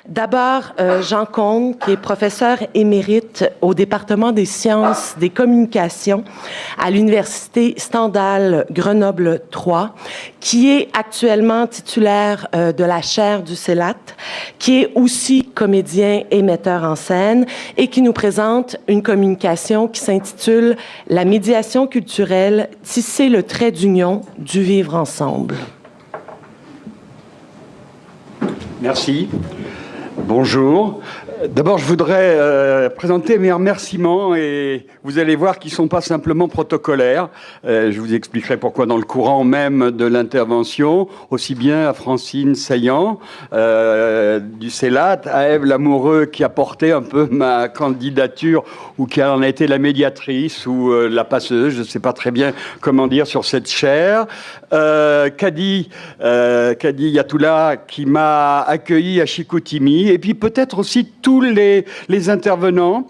D'abord, Jean Combe, qui est professeur émérite au département des sciences des communications à l'Université Stendhal Grenoble 3, qui est actuellement titulaire de la chaire du CELAT, qui est aussi comédien et metteur en scène et qui nous présente une communication qui s'intitule « La médiation culturelle, tisser le trait d'union du vivre ensemble ». Merci. Bonjour. D'abord, je voudrais présenter mes remerciements et vous allez voir qu'ils ne sont pas simplement protocolaires. Je vous expliquerai pourquoi dans le courant même de l'intervention, aussi bien à Francine Saillant du CELAT, à Ève Lamoureux qui a porté un peu ma candidature ou qui en a été la médiatrice ou la passeuse, je ne sais pas très bien comment dire sur cette chaire. Kadi Yatoula qui m'a accueilli à Chicoutimi et puis peut-être aussi tous les intervenants,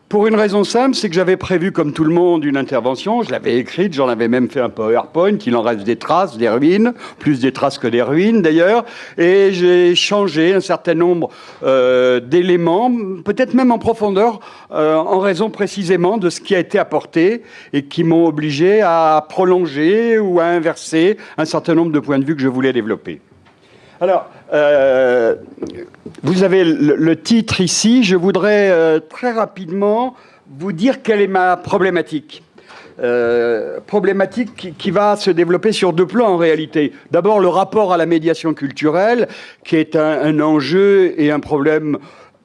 pour une raison simple, c'est que j'avais prévu, comme tout le monde, une intervention. Je l'avais écrite, j'en avais même fait un PowerPoint. Il en reste des traces, des ruines, plus des traces que des ruines d'ailleurs. Et j'ai changé un certain nombre d'éléments, peut-être même en profondeur, en raison précisément de ce qui a été apporté et qui m'ont obligé à prolonger ou à inverser un certain nombre de points de vue que je voulais développer. Alors, vous avez le titre ici. Je voudrais très rapidement vous dire quelle est ma problématique. Problématique qui va se développer sur deux plans en réalité. D'abord, le rapport à la médiation culturelle, qui est un enjeu et un problème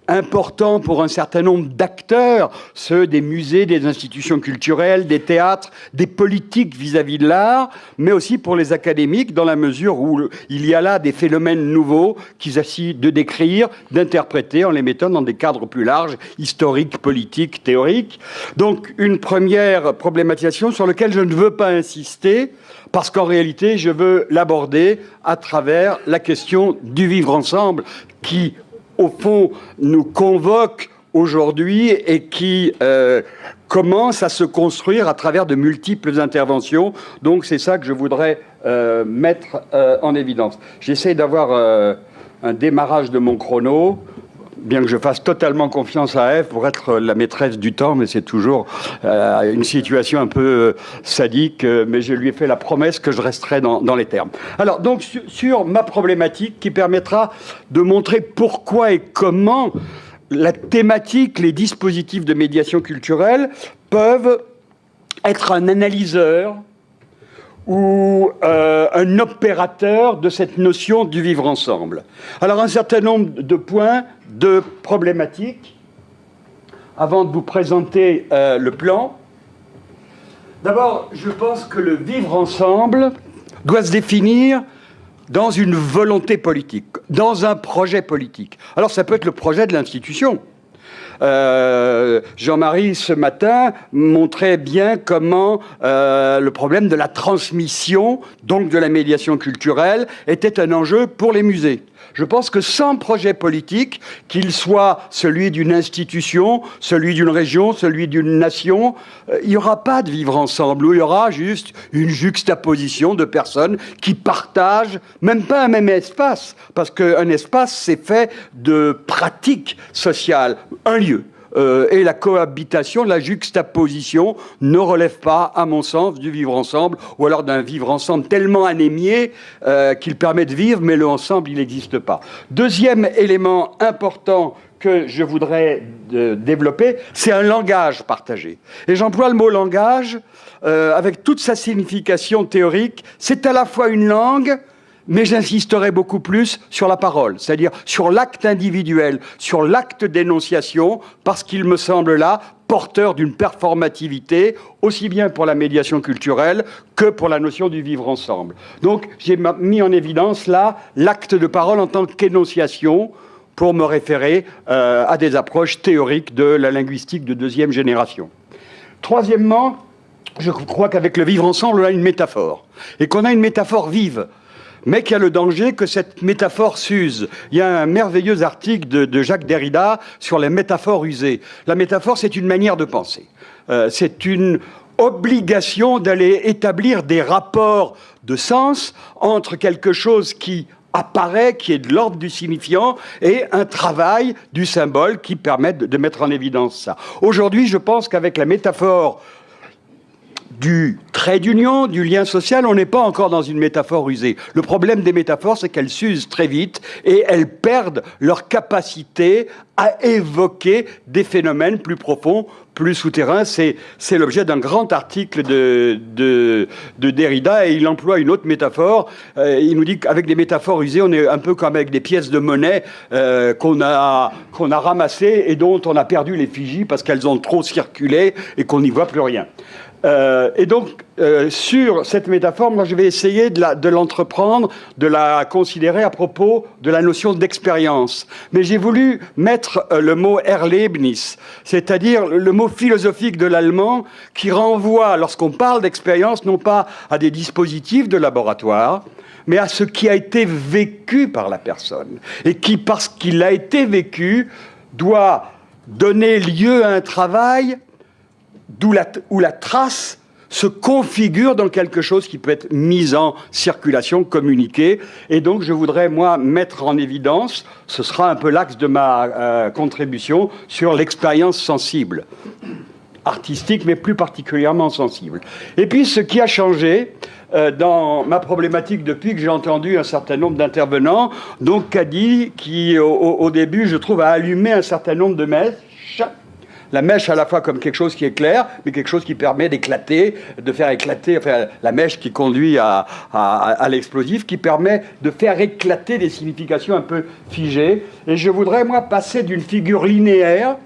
important pour un certain nombre d'acteurs, ceux des musées, des institutions culturelles, des théâtres, des politiques vis-à-vis de l'art, mais aussi pour les académiques, dans la mesure où il y a là des phénomènes nouveaux qu'ils essaient de décrire, d'interpréter en les mettant dans des cadres plus larges, historiques, politiques, théoriques. Donc, une première problématisation sur laquelle je ne veux pas insister, parce qu'en réalité, je veux l'aborder à travers la question du vivre ensemble, qui au fond, nous convoque aujourd'hui et qui commence à se construire à travers de multiples interventions. Donc, c'est ça que je voudrais mettre en évidence. J'essaie d'avoir un démarrage de mon chrono, bien que je fasse totalement confiance à Ève pour être la maîtresse du temps, mais c'est toujours une situation un peu sadique, mais je lui ai fait la promesse que je resterai dans les termes. Alors, donc, sur ma problématique qui permettra de montrer pourquoi et comment la thématique, les dispositifs de médiation culturelle peuvent être un analyseur ou un opérateur de cette notion du vivre ensemble. Alors, un certain nombre de points, de problématiques, avant de vous présenter le plan. D'abord, je pense que le vivre ensemble doit se définir dans une volonté politique, dans un projet politique. Alors, ça peut être le projet de l'institution. Jean-Marie, ce matin, montrait bien comment le problème de la transmission, donc de la médiation culturelle, était un enjeu pour les musées. Je pense que sans projet politique, qu'il soit celui d'une institution, celui d'une région, celui d'une nation, il n'y aura pas de vivre ensemble, où il y aura juste une juxtaposition de personnes qui partagent même pas un même espace, parce qu'un espace, c'est fait de pratiques sociales, un lieu. Et la cohabitation, la juxtaposition ne relève pas, à mon sens, du vivre ensemble, ou alors d'un vivre ensemble tellement anémié qu'il permet de vivre, mais le ensemble, il n'existe pas. Deuxième élément important que je voudrais développer, c'est un langage partagé. Et j'emploie le mot langage avec toute sa signification théorique. C'est à la fois une langue, mais j'insisterai beaucoup plus sur la parole, c'est-à-dire sur l'acte individuel, sur l'acte d'énonciation, parce qu'il me semble là porteur d'une performativité, aussi bien pour la médiation culturelle que pour la notion du vivre ensemble. Donc, j'ai mis en évidence là l'acte de parole en tant qu'énonciation, pour me référer à des approches théoriques de la linguistique de deuxième génération. Troisièmement, je crois qu'avec le vivre ensemble, on a une métaphore, et qu'on a une métaphore vive, mais qu'il y a le danger que cette métaphore s'use. Il y a un merveilleux article de Jacques Derrida sur les métaphores usées. La métaphore, c'est une manière de penser. C'est une obligation d'aller établir des rapports de sens entre quelque chose qui apparaît, qui est de l'ordre du signifiant, et un travail du symbole qui permet de mettre en évidence ça. Aujourd'hui, je pense qu'avec la métaphore du trait d'union, du lien social, on n'est pas encore dans une métaphore usée. Le problème des métaphores, c'est qu'elles s'usent très vite et elles perdent leur capacité à évoquer des phénomènes plus profonds, plus souterrains. C'est l'objet d'un grand article de Derrida, et il emploie une autre métaphore. Il nous dit qu'avec des métaphores usées, on est un peu comme avec des pièces de monnaie qu'on a ramassées et dont on a perdu l'effigie parce qu'elles ont trop circulé et qu'on n'y voit plus rien. Et donc, sur cette métaphore, moi, je vais essayer de l'entreprendre, de la considérer à propos de la notion d'expérience. Mais j'ai voulu mettre le mot Erlebnis, c'est-à-dire le mot philosophique de l'allemand qui renvoie, lorsqu'on parle d'expérience, non pas à des dispositifs de laboratoire, mais à ce qui a été vécu par la personne. Et qui, parce qu'il a été vécu, doit donner lieu à un travail où la trace se configure dans quelque chose qui peut être mis en circulation, communiqué. Et donc, je voudrais, moi, mettre en évidence, ce sera un peu l'axe de ma contribution, sur l'expérience sensible, artistique, mais plus particulièrement sensible. Et puis, ce qui a changé dans ma problématique depuis que j'ai entendu un certain nombre d'intervenants, donc Kadi, qui, au début, je trouve, a allumé un certain nombre de mèches. La mèche à la fois comme quelque chose qui est clair, mais quelque chose qui permet d'éclater, de faire éclater, enfin, la mèche qui conduit à l'explosif, qui permet de faire éclater des significations un peu figées. Et je voudrais, moi, passer d'une figure linéaire,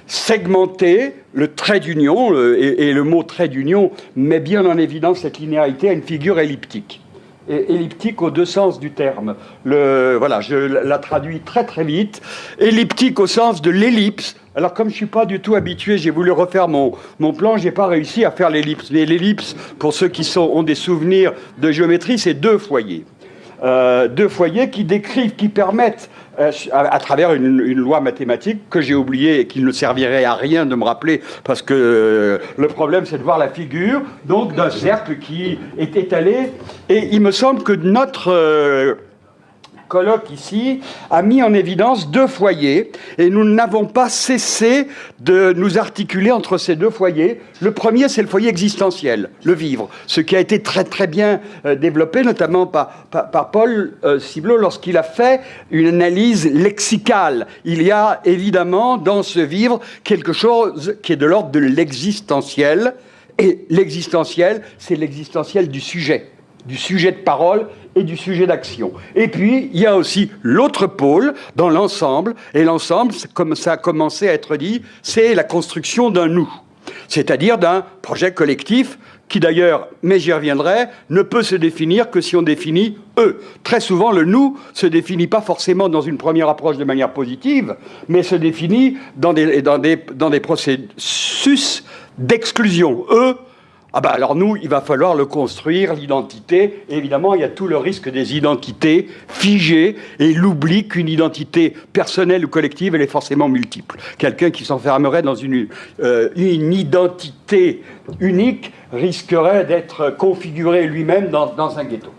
segmentée, le trait d'union, et le mot trait d'union met bien en évidence cette linéarité, à une figure elliptique. Et elliptique aux deux sens du terme. Voilà, je la traduis très très vite. Elliptique au sens de l'ellipse. Alors, comme je ne suis pas du tout habitué, j'ai voulu refaire mon plan, je n'ai pas réussi à faire l'ellipse. Mais l'ellipse, pour ceux qui ont des souvenirs de géométrie, c'est deux foyers. Deux foyers qui décrivent, qui permettent, à travers une loi mathématique que j'ai oubliée et qui ne servirait à rien de me rappeler, parce que le problème, c'est de voir la figure, donc d'un cercle qui est étalé. Et il me semble que notre colloque ici a mis en évidence deux foyers, et nous n'avons pas cessé de nous articuler entre ces deux foyers. Le premier, c'est le foyer existentiel, le vivre, ce qui a été très très bien développé, notamment par Paul Ciblot lorsqu'il a fait une analyse lexicale. Il y a évidemment dans ce vivre quelque chose qui est de l'ordre de l'existentiel, et l'existentiel, c'est l'existentiel du sujet de parole et du sujet d'action. Et puis, il y a aussi l'autre pôle dans l'ensemble, et l'ensemble, comme ça a commencé à être dit, c'est la construction d'un nous, c'est-à-dire d'un projet collectif qui d'ailleurs, mais j'y reviendrai, ne peut se définir que si on définit eux. Très souvent, le nous se définit pas forcément dans une première approche de manière positive, mais se définit dans des processus d'exclusion. Eux, ah ben alors nous, il va falloir le construire, l'identité. Et évidemment, il y a tout le risque des identités figées et l'oubli qu'une identité personnelle ou collective, elle est forcément multiple. Quelqu'un qui s'enfermerait dans une identité unique risquerait d'être configuré lui-même dans un ghetto.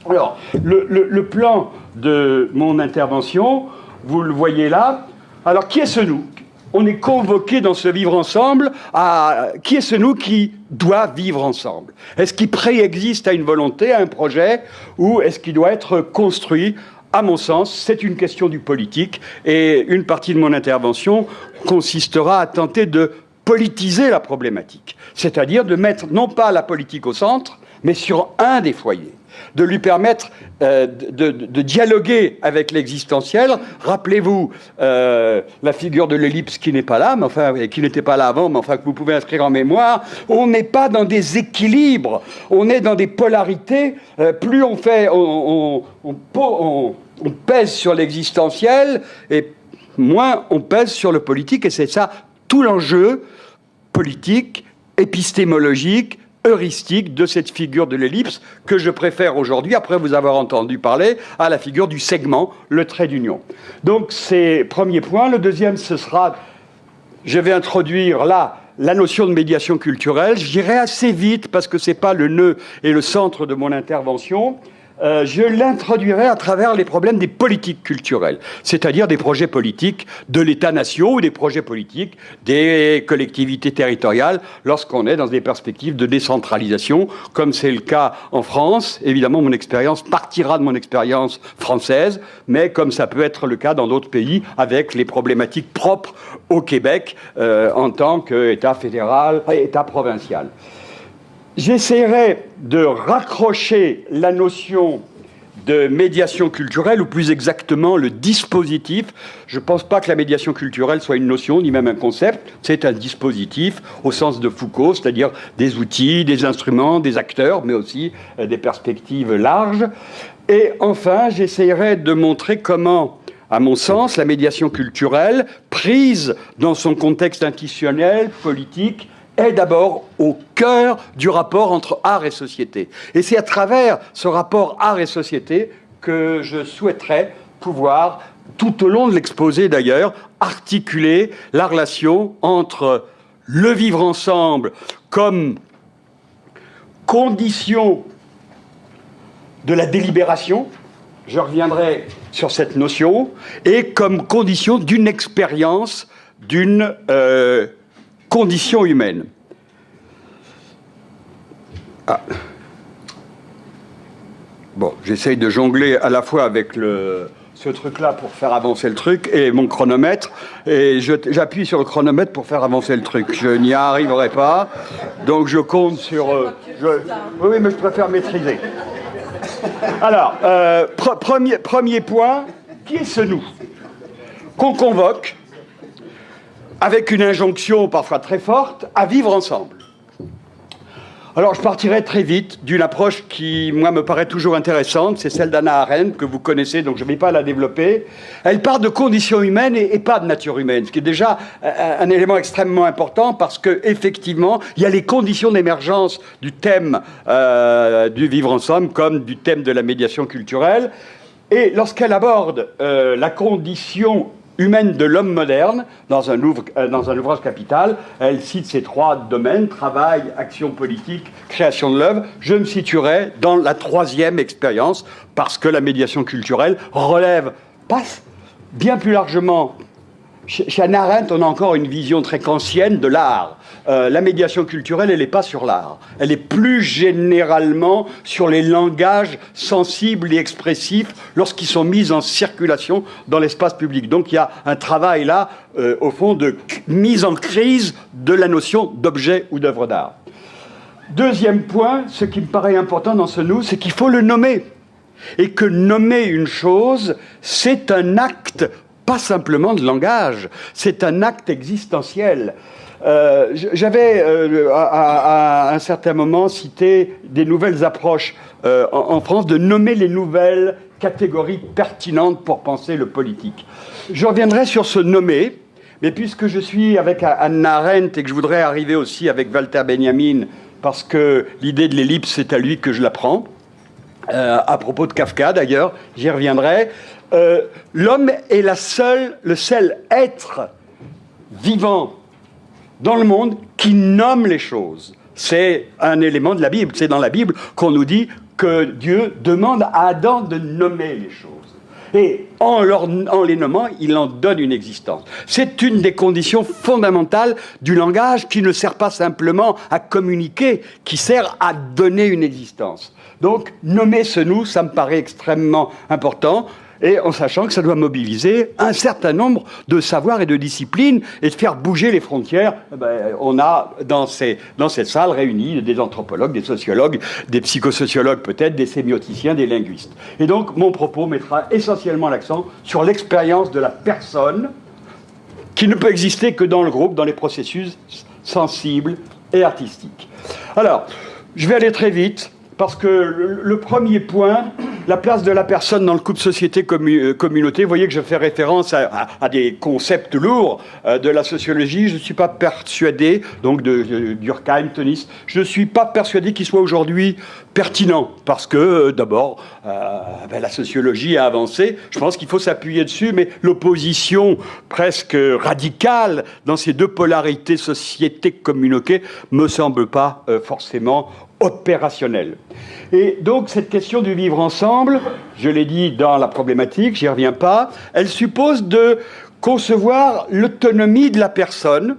Alors, le plan de mon intervention, vous le voyez là. Alors, qui est ce nous ? On est convoqué dans ce vivre ensemble à qui est ce nous qui doit vivre ensemble ? Est-ce qu'il préexiste à une volonté, à un projet, ou est-ce qu'il doit être construit ? À mon sens, c'est une question du politique, et une partie de mon intervention consistera à tenter de politiser la problématique, c'est-à-dire de mettre non pas la politique au centre, mais sur un des foyers, de lui permettre de dialoguer avec l'existentiel. Rappelez-vous la figure de l'ellipse qui n'est pas là, mais enfin, qui n'était pas là avant, mais enfin que vous pouvez inscrire en mémoire. On n'est pas dans des équilibres, on est dans des polarités. Plus on fait, on pèse sur l'existentiel, et moins on pèse sur le politique, et c'est ça tout l'enjeu politique, épistémologique, heuristique de cette figure de l'ellipse que je préfère aujourd'hui, après vous avoir entendu parler, à la figure du segment, le trait d'union. Donc c'est premier point. Le deuxième, ce sera, je vais introduire là la notion de médiation culturelle. J'irai assez vite parce que c'est pas le nœud et le centre de mon intervention. je l'introduirai à travers les problèmes des politiques culturelles, c'est-à-dire des projets politiques de l'État-nation ou des projets politiques des collectivités territoriales lorsqu'on est dans des perspectives de décentralisation, comme c'est le cas en France. Évidemment, mon expérience partira de mon expérience française, mais comme ça peut être le cas dans d'autres pays, avec les problématiques propres au Québec en tant qu'État fédéral et État provincial. J'essaierai de raccrocher la notion de médiation culturelle, ou plus exactement le dispositif. Je ne pense pas que la médiation culturelle soit une notion, ni même un concept. C'est un dispositif au sens de Foucault, c'est-à-dire des outils, des instruments, des acteurs, mais aussi des perspectives larges. Et enfin, j'essaierai de montrer comment, à mon sens, la médiation culturelle, prise dans son contexte institutionnel, politique, est d'abord au cœur du rapport entre art et société. Et c'est à travers ce rapport art et société que je souhaiterais pouvoir, tout au long de l'exposé d'ailleurs, articuler la relation entre le vivre ensemble comme condition de la délibération, je reviendrai sur cette notion, et comme condition d'une expérience, d'une condition humaine. Ah. Bon, j'essaye de jongler à la fois avec ce truc-là pour faire avancer le truc et mon chronomètre, et j'appuie sur le chronomètre pour faire avancer le truc. Je n'y arriverai pas, donc je compte sur... Oui, mais je préfère maîtriser. Alors, premier point, qui est ce nous qu'on convoque avec une injonction parfois très forte à vivre ensemble. Alors, je partirai très vite d'une approche qui, moi, me paraît toujours intéressante, c'est celle d'Hannah Arendt, que vous connaissez, donc je ne vais pas la développer. Elle part de conditions humaines et pas de nature humaine, ce qui est déjà un élément extrêmement important, parce qu'effectivement, il y a les conditions d'émergence du thème du vivre ensemble, comme du thème de la médiation culturelle. Et lorsqu'elle aborde la condition humaine de l'homme moderne, dans un ouvrage capital, elle cite ces trois domaines, travail, action politique, création de l'œuvre. Je me situerai dans la troisième expérience, parce que la médiation culturelle relève, passe bien plus largement. Chez Hannah Arendt, on a encore une vision très kantienne de l'art. La médiation culturelle, elle n'est pas sur l'art. Elle est plus généralement sur les langages sensibles et expressifs lorsqu'ils sont mis en circulation dans l'espace public. Donc il y a un travail là, au fond, de mise en crise de la notion d'objet ou d'œuvre d'art. Deuxième point, ce qui me paraît important dans ce nous, c'est qu'il faut le nommer. Et que nommer une chose, c'est un acte pas simplement de langage, c'est un acte existentiel. J'avais à un certain moment cité des nouvelles approches en France de nommer les nouvelles catégories pertinentes pour penser le politique. Je reviendrai sur ce nommer, mais puisque je suis avec Hannah Arendt et que je voudrais arriver aussi avec Walter Benjamin, parce que l'idée de l'ellipse, c'est à lui que je la prends, à propos de Kafka d'ailleurs, j'y reviendrai. L'homme est le seul être vivant dans le monde qui nomme les choses. C'est un élément de la Bible. C'est dans la Bible qu'on nous dit que Dieu demande à Adam de nommer les choses. Et en les nommant, il en donne une existence. C'est une des conditions fondamentales du langage qui ne sert pas simplement à communiquer, qui sert à donner une existence. Donc, nommer ce nous, ça me paraît extrêmement important. Et en sachant que ça doit mobiliser un certain nombre de savoirs et de disciplines et de faire bouger les frontières. On a dans cette salle réunis des anthropologues, des sociologues, des psychosociologues peut-être, des sémioticiens, des linguistes. Et donc mon propos mettra essentiellement l'accent sur l'expérience de la personne qui ne peut exister que dans le groupe, dans les processus sensibles et artistiques. Alors, je vais aller très vite. Parce que le premier point, la place de la personne dans le couple société-communauté, vous voyez que je fais référence à des concepts lourds de la sociologie. Je ne suis pas persuadé, donc de Durkheim, Tonis, je ne suis pas persuadé qu'il soit aujourd'hui pertinent. Parce que, d'abord, la sociologie a avancé. Je pense qu'il faut s'appuyer dessus, mais l'opposition presque radicale dans ces deux polarités société-communauté me semble pas forcément opérationnel. Et donc cette question du vivre ensemble, je l'ai dit dans la problématique, j'y reviens pas, elle suppose de concevoir l'autonomie de la personne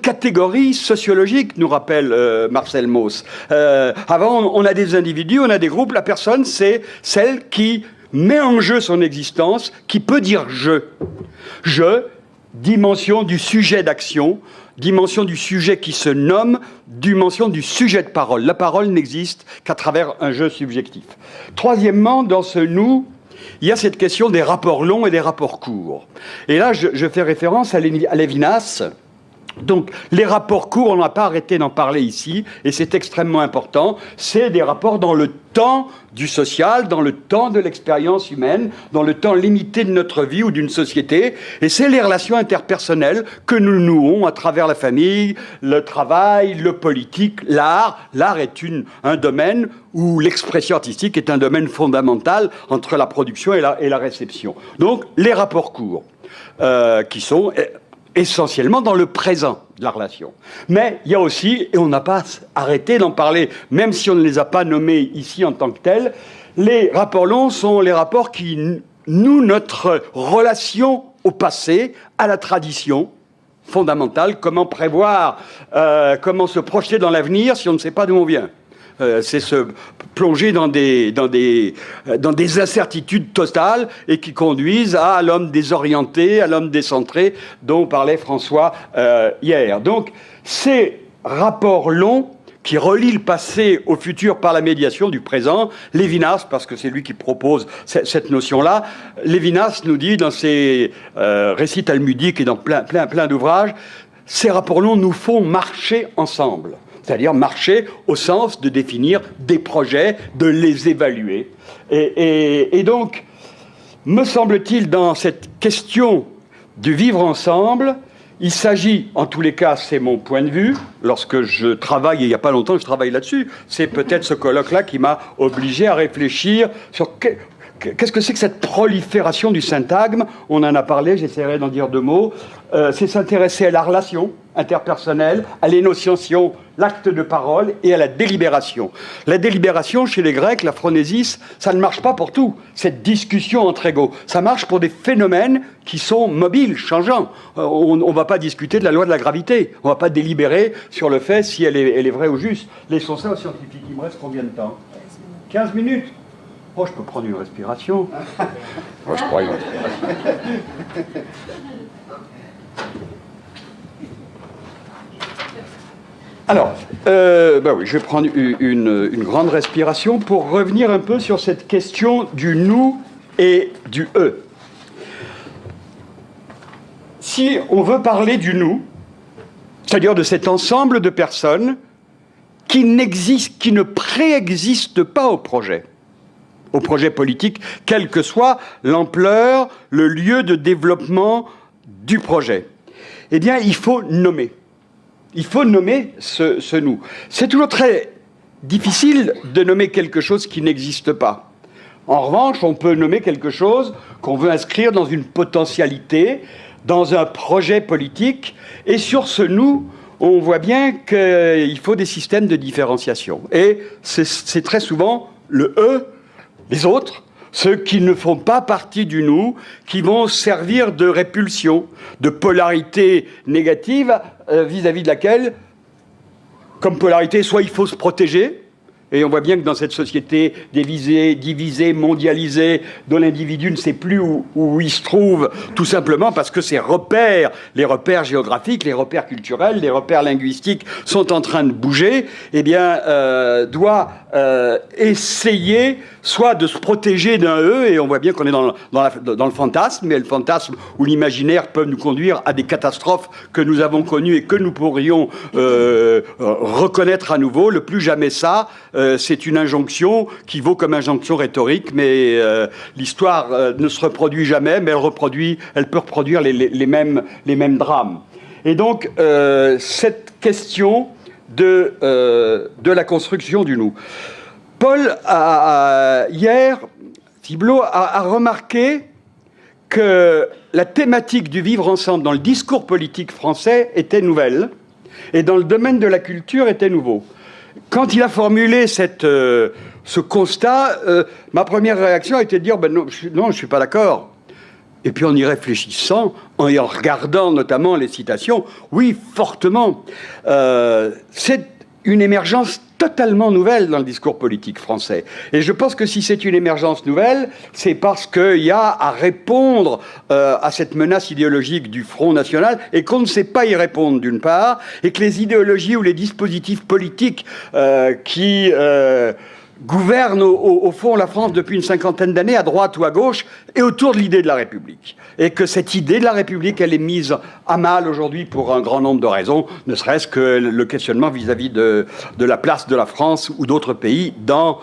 catégorie sociologique, nous rappelle Marcel Mauss. Avant, on a des individus, on a des groupes, la personne, c'est celle qui met en jeu son existence, qui peut dire « je ». Je, dimension du sujet d'action, dimension du sujet qui se nomme, dimension du sujet de parole. La parole n'existe qu'à travers un jeu subjectif. Troisièmement, dans ce « nous », il y a cette question des rapports longs et des rapports courts. Et là, je fais référence à Lévinas. Donc, les rapports courts, on n'a pas arrêté d'en parler ici, et c'est extrêmement important. C'est des rapports dans le temps du social, dans le temps de l'expérience humaine, dans le temps limité de notre vie ou d'une société. Et c'est les relations interpersonnelles que nous nouons à travers la famille, le travail, le politique, l'art. L'art est un domaine où l'expression artistique est un domaine fondamental entre la production et la réception. Donc, les rapports courts, qui sont essentiellement dans le présent de la relation. Mais il y a aussi, et on n'a pas arrêté d'en parler, même si on ne les a pas nommés ici en tant que tels, les rapports longs sont les rapports qui nouent notre relation au passé, à la tradition fondamentale. Comment prévoir, comment se projeter dans l'avenir si on ne sait pas d'où on vient. C'est se plonger dans des incertitudes totales et qui conduisent à l'homme désorienté, à l'homme décentré, dont parlait François hier. Donc, ces rapports longs qui relient le passé au futur par la médiation du présent, Lévinas, parce que c'est lui qui propose cette notion-là, Lévinas nous dit dans ses récits talmudiques et dans plein d'ouvrages, ces rapports longs nous font marcher ensemble. C'est-à-dire marcher au sens de définir des projets, de les évaluer. Et donc, me semble-t-il, dans cette question du vivre ensemble, il s'agit, en tous les cas, c'est mon point de vue, lorsque je travaille, et il n'y a pas longtemps que je travaille là-dessus, c'est peut-être ce colloque-là qui m'a obligé à réfléchir sur qu'est-ce que c'est que cette prolifération du syntagme. On en a parlé, j'essaierai d'en dire deux mots. C'est s'intéresser à la relation interpersonnelle, à l'énonciation, l'acte de parole et à la délibération. La délibération, chez les Grecs, la phronésis, ça ne marche pas pour tout, cette discussion entre égaux. Ça marche pour des phénomènes qui sont mobiles, changeants. On ne va pas discuter de la loi de la gravité. On ne va pas délibérer sur le fait si elle est vraie ou juste. Laissons ça aux scientifiques. Il me reste combien de temps ? 15 minutes. Oh, je peux prendre une respiration. Oh, je prends une respiration. Alors, oui, je vais prendre une grande respiration pour revenir un peu sur cette question du nous et du eux. Si on veut parler du nous, c'est-à-dire de cet ensemble de personnes qui ne préexistent pas au projet politique, quelle que soit l'ampleur, le lieu de développement du projet, eh bien, il faut nommer. Il faut nommer ce nous. C'est toujours très difficile de nommer quelque chose qui n'existe pas. En revanche, on peut nommer quelque chose qu'on veut inscrire dans une potentialité, dans un projet politique, et sur ce nous, on voit bien qu'il faut des systèmes de différenciation. Et c'est très souvent le « eux », les autres, ceux qui ne font pas partie du nous, qui vont servir de répulsion, de polarité négative vis-à-vis de laquelle, comme polarité, soit il faut se protéger, et on voit bien que dans cette société divisée, mondialisée, dont l'individu ne sait plus où il se trouve, tout simplement parce que ses repères, les repères géographiques, les repères culturels, les repères linguistiques sont en train de bouger, eh bien, doit essayer soit de se protéger d'un eux, et on voit bien qu'on est dans le fantasme, mais le fantasme ou l'imaginaire peuvent nous conduire à des catastrophes que nous avons connues et que nous pourrions reconnaître à nouveau. Le plus jamais ça, c'est une injonction qui vaut comme injonction rhétorique, mais l'histoire ne se reproduit jamais, mais elle peut reproduire les mêmes drames. Et donc, cette question de la construction du nous. Paul, hier, Thiblaud a remarqué que la thématique du vivre ensemble dans le discours politique français était nouvelle et dans le domaine de la culture était nouveau. quand il a formulé ce constat, ma première réaction a été de dire non, je ne suis pas d'accord. Et puis en y réfléchissant, en y regardant notamment les citations, oui, fortement. C'est une émergence totalement nouvelle dans le discours politique français. Et je pense que si c'est une émergence nouvelle, c'est parce qu'il y a à répondre à cette menace idéologique du Front National et qu'on ne sait pas y répondre d'une part, et que les idéologies ou les dispositifs politiques qui gouvernent au fond la France depuis une cinquantaine d'années, à droite ou à gauche, et autour de l'idée de la République. Et que cette idée de la République, elle est mise à mal aujourd'hui pour un grand nombre de raisons, ne serait-ce que le questionnement vis-à-vis de la place de la France ou d'autres pays dans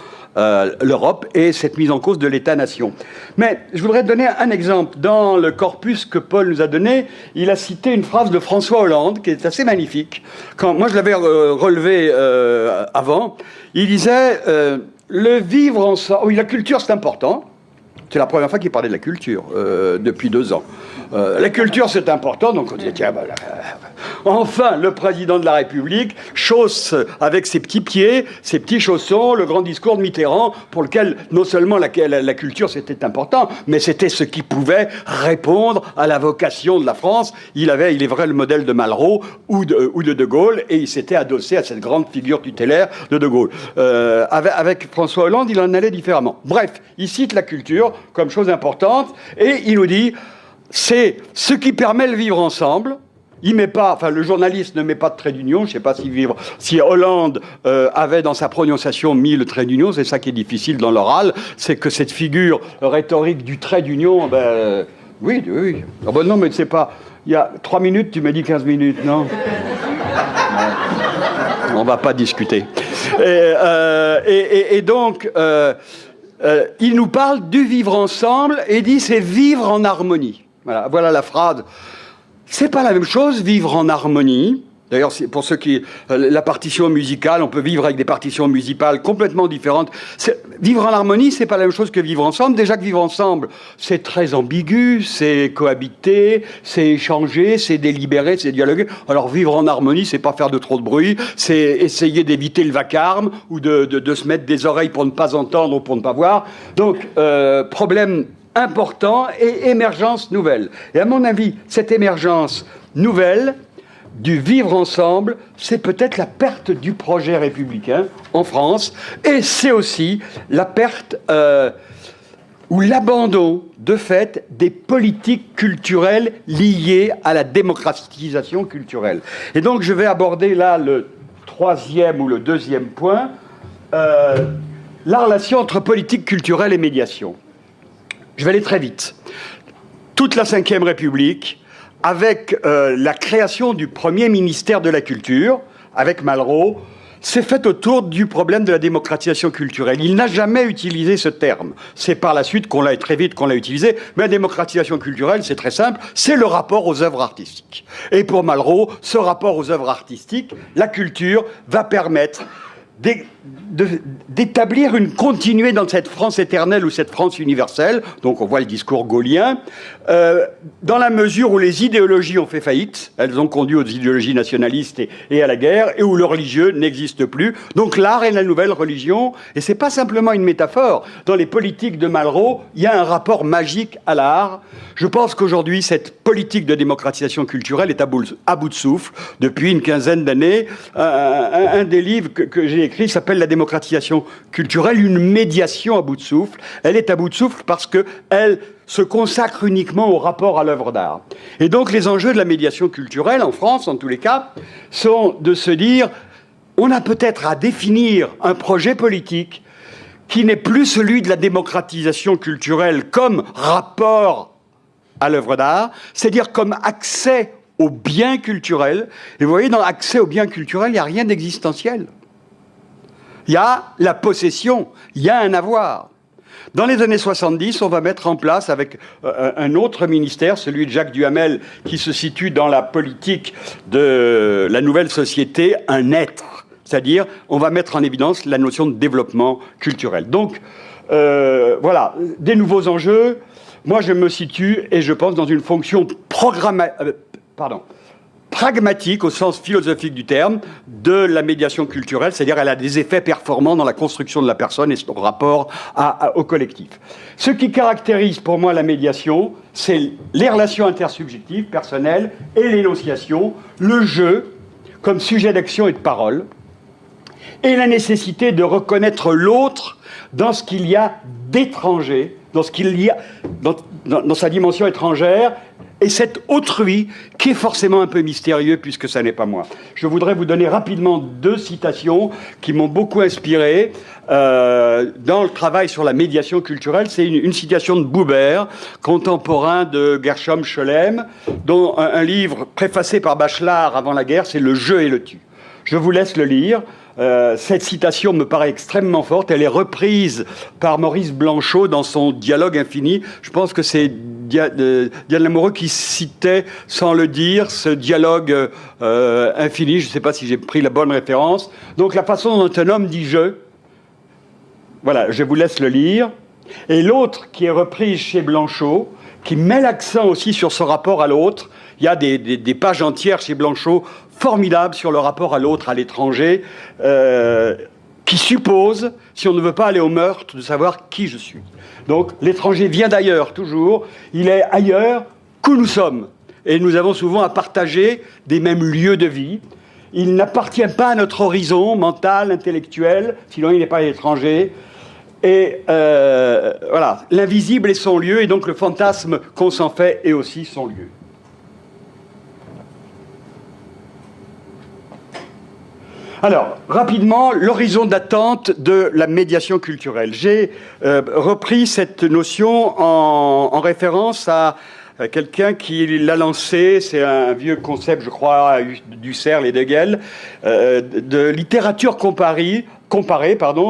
l'Europe et cette mise en cause de l'État-nation. Mais je voudrais donner un exemple. Dans le corpus que Paul nous a donné, il a cité une phrase de François Hollande qui est assez magnifique. Moi, je l'avais relevé avant. Il disait le vivre ensemble. Oui, la culture, c'est important. C'est la première fois qu'il parlait de la culture depuis 2 ans. La culture, c'est important, donc on disait, tiens, voilà. Enfin, le président de la République chausse avec ses petits pieds, ses petits chaussons, le grand discours de Mitterrand, pour lequel non seulement la culture, c'était important, mais c'était ce qui pouvait répondre à la vocation de la France. Il est vrai, le modèle de Malraux ou de Gaulle, et il s'était adossé à cette grande figure tutélaire de Gaulle. Avec François Hollande, il en allait différemment. Bref, il cite la culture comme chose importante, et il nous dit, c'est ce qui permet le vivre ensemble. Le journaliste ne met pas de trait d'union. Je ne sais pas si Hollande avait dans sa prononciation mis le trait d'union. C'est ça qui est difficile dans l'oral, c'est que cette figure rhétorique du trait d'union, oui. Ah ben non, mais c'est pas. Il y a 3 minutes, tu m'as dit 15 minutes, non? On va pas discuter. Et donc, il nous parle du vivre ensemble et dit c'est vivre en harmonie. Voilà la phrase. C'est pas la même chose, vivre en harmonie. D'ailleurs, pour ceux qui... la partition musicale, on peut vivre avec des partitions musicales complètement différentes. Vivre en harmonie, c'est pas la même chose que vivre ensemble. Déjà que vivre ensemble, c'est très ambigu, c'est cohabiter, c'est échanger, c'est délibérer, c'est dialoguer. Alors vivre en harmonie, c'est pas faire de trop de bruit, c'est essayer d'éviter le vacarme ou de se mettre des oreilles pour ne pas entendre ou pour ne pas voir. Donc, problème important et émergence nouvelle. Et à mon avis, cette émergence nouvelle du vivre ensemble, c'est peut-être la perte du projet républicain en France, et c'est aussi la perte ou l'abandon de fait des politiques culturelles liées à la démocratisation culturelle. Et donc je vais aborder là le 3e ou le 2e point, la relation entre politique culturelle et médiation. Je vais aller très vite. Toute la Ve République, avec la création du premier ministère de la Culture, avec Malraux, s'est faite autour du problème de la démocratisation culturelle. Il n'a jamais utilisé ce terme. C'est par la suite très vite qu'on l'a utilisé. Mais la démocratisation culturelle, c'est très simple, c'est le rapport aux œuvres artistiques. Et pour Malraux, ce rapport aux œuvres artistiques, la culture va permettre d'établir une continuité dans cette France éternelle ou cette France universelle. Donc on voit le discours gaullien, dans la mesure où les idéologies ont fait faillite, elles ont conduit aux idéologies nationalistes et à la guerre, et où le religieux n'existe plus. Donc l'art est la nouvelle religion, et c'est pas simplement une métaphore. Dans les politiques de Malraux, il y a un rapport magique à l'art. Je pense qu'aujourd'hui, cette politique de démocratisation culturelle est à bout de souffle depuis une quinzaine d'années. Un des livres que j'ai écrit s'appelle La démocratisation culturelle, une médiation à bout de souffle. Elle est à bout de souffle parce qu'elle se consacre uniquement au rapport à l'œuvre d'art. Et donc les enjeux de la médiation culturelle, en France en tous les cas, sont de se dire, on a peut-être à définir un projet politique qui n'est plus celui de la démocratisation culturelle comme rapport à l'œuvre d'art, c'est-à-dire comme accès aux biens culturels. Et vous voyez, dans l'accès aux biens culturels, il n'y a rien d'existentiel. Il y a la possession, il y a un avoir. Dans les années 70, on va mettre en place, avec un autre ministère, celui de Jacques Duhamel, qui se situe dans la politique de la nouvelle société, un être. C'est-à-dire, on va mettre en évidence la notion de développement culturel. Donc, voilà, des nouveaux enjeux. Moi, je me situe, et je pense, dans une fonction pragmatique au sens philosophique du terme de la médiation culturelle, c'est-à-dire elle a des effets performants dans la construction de la personne et son rapport au collectif. Ce qui caractérise pour moi la médiation, c'est les relations intersubjectives, personnelles, et l'énonciation, le jeu comme sujet d'action et de parole, et la nécessité de reconnaître l'autre dans ce qu'il y a d'étranger, dans ce qu'il y a dans sa dimension étrangère, et cet autrui qui est forcément un peu mystérieux puisque ça n'est pas moi. Je voudrais vous donner rapidement 2 citations qui m'ont beaucoup inspiré dans le travail sur la médiation culturelle. C'est une citation de Buber, contemporain de Gershom Scholem, dont un livre préfacé par Bachelard avant la guerre, c'est « Le jeu et le tu ». Je vous laisse le lire. Cette citation me paraît extrêmement forte. Elle est reprise par Maurice Blanchot dans son Dialogue infini. Je pense que c'est Diane Lamoureux qui citait, sans le dire, ce dialogue infini. Je ne sais pas si j'ai pris la bonne référence. Donc la façon dont un homme dit « je », voilà, je vous laisse le lire. Et l'autre qui est reprise chez Blanchot, qui met l'accent aussi sur ce rapport à l'autre. Il y a des pages entières chez Blanchot formidables sur le rapport à l'autre, à l'étranger, qui suppose, si on ne veut pas aller au meurtre, de savoir qui je suis. Donc l'étranger vient d'ailleurs, toujours. Il est ailleurs que nous sommes. Et nous avons souvent à partager des mêmes lieux de vie. Il n'appartient pas à notre horizon mental, intellectuel, sinon il n'est pas étranger. Et voilà, l'invisible est son lieu, et donc le fantasme qu'on s'en fait est aussi son lieu. Alors, rapidement, l'horizon d'attente de la médiation culturelle. J'ai repris cette notion en référence à quelqu'un qui l'a lancé, c'est un vieux concept, je crois, d'Husserl et d'Hegel, de littérature comparée,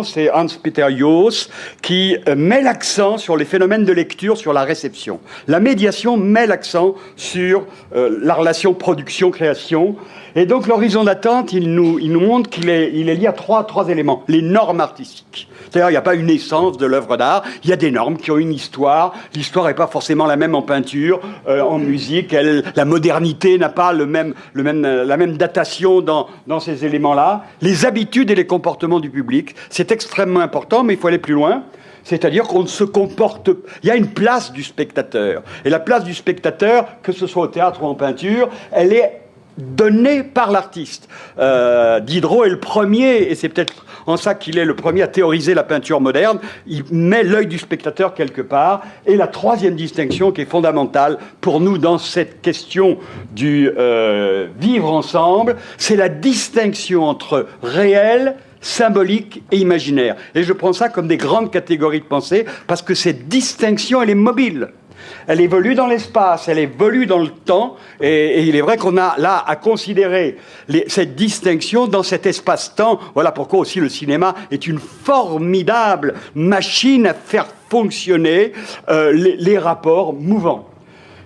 c'est Hans-Peter Joos, qui met l'accent sur les phénomènes de lecture, sur la réception. La médiation met l'accent sur la relation production-création. Et donc l'horizon d'attente, il nous montre qu'il est lié à trois éléments. Les normes artistiques. C'est-à-dire, il n'y a pas une essence de l'œuvre d'art, il y a des normes qui ont une histoire. L'histoire n'est pas forcément la même en peinture, en musique. La modernité n'a pas la même datation dans ces éléments-là. Les habitudes et les comportements du public, c'est extrêmement important, mais il faut aller plus loin. C'est-à-dire qu'on ne se comporte... Il y a une place du spectateur. Et la place du spectateur, que ce soit au théâtre ou en peinture, elle est donnée par l'artiste. Diderot est le premier, et c'est peut-être en ça qu'il est le premier à théoriser la peinture moderne. Il met l'œil du spectateur quelque part. Et la troisième distinction qui est fondamentale pour nous dans cette question du vivre ensemble, c'est la distinction entre réel, symbolique et imaginaire. Et je prends ça comme des grandes catégories de pensée parce que cette distinction, elle est mobile. Elle évolue dans l'espace, elle évolue dans le temps, et il est vrai qu'on a là à considérer cette distinction dans cet espace-temps. Voilà pourquoi aussi le cinéma est une formidable machine à faire fonctionner les rapports mouvants.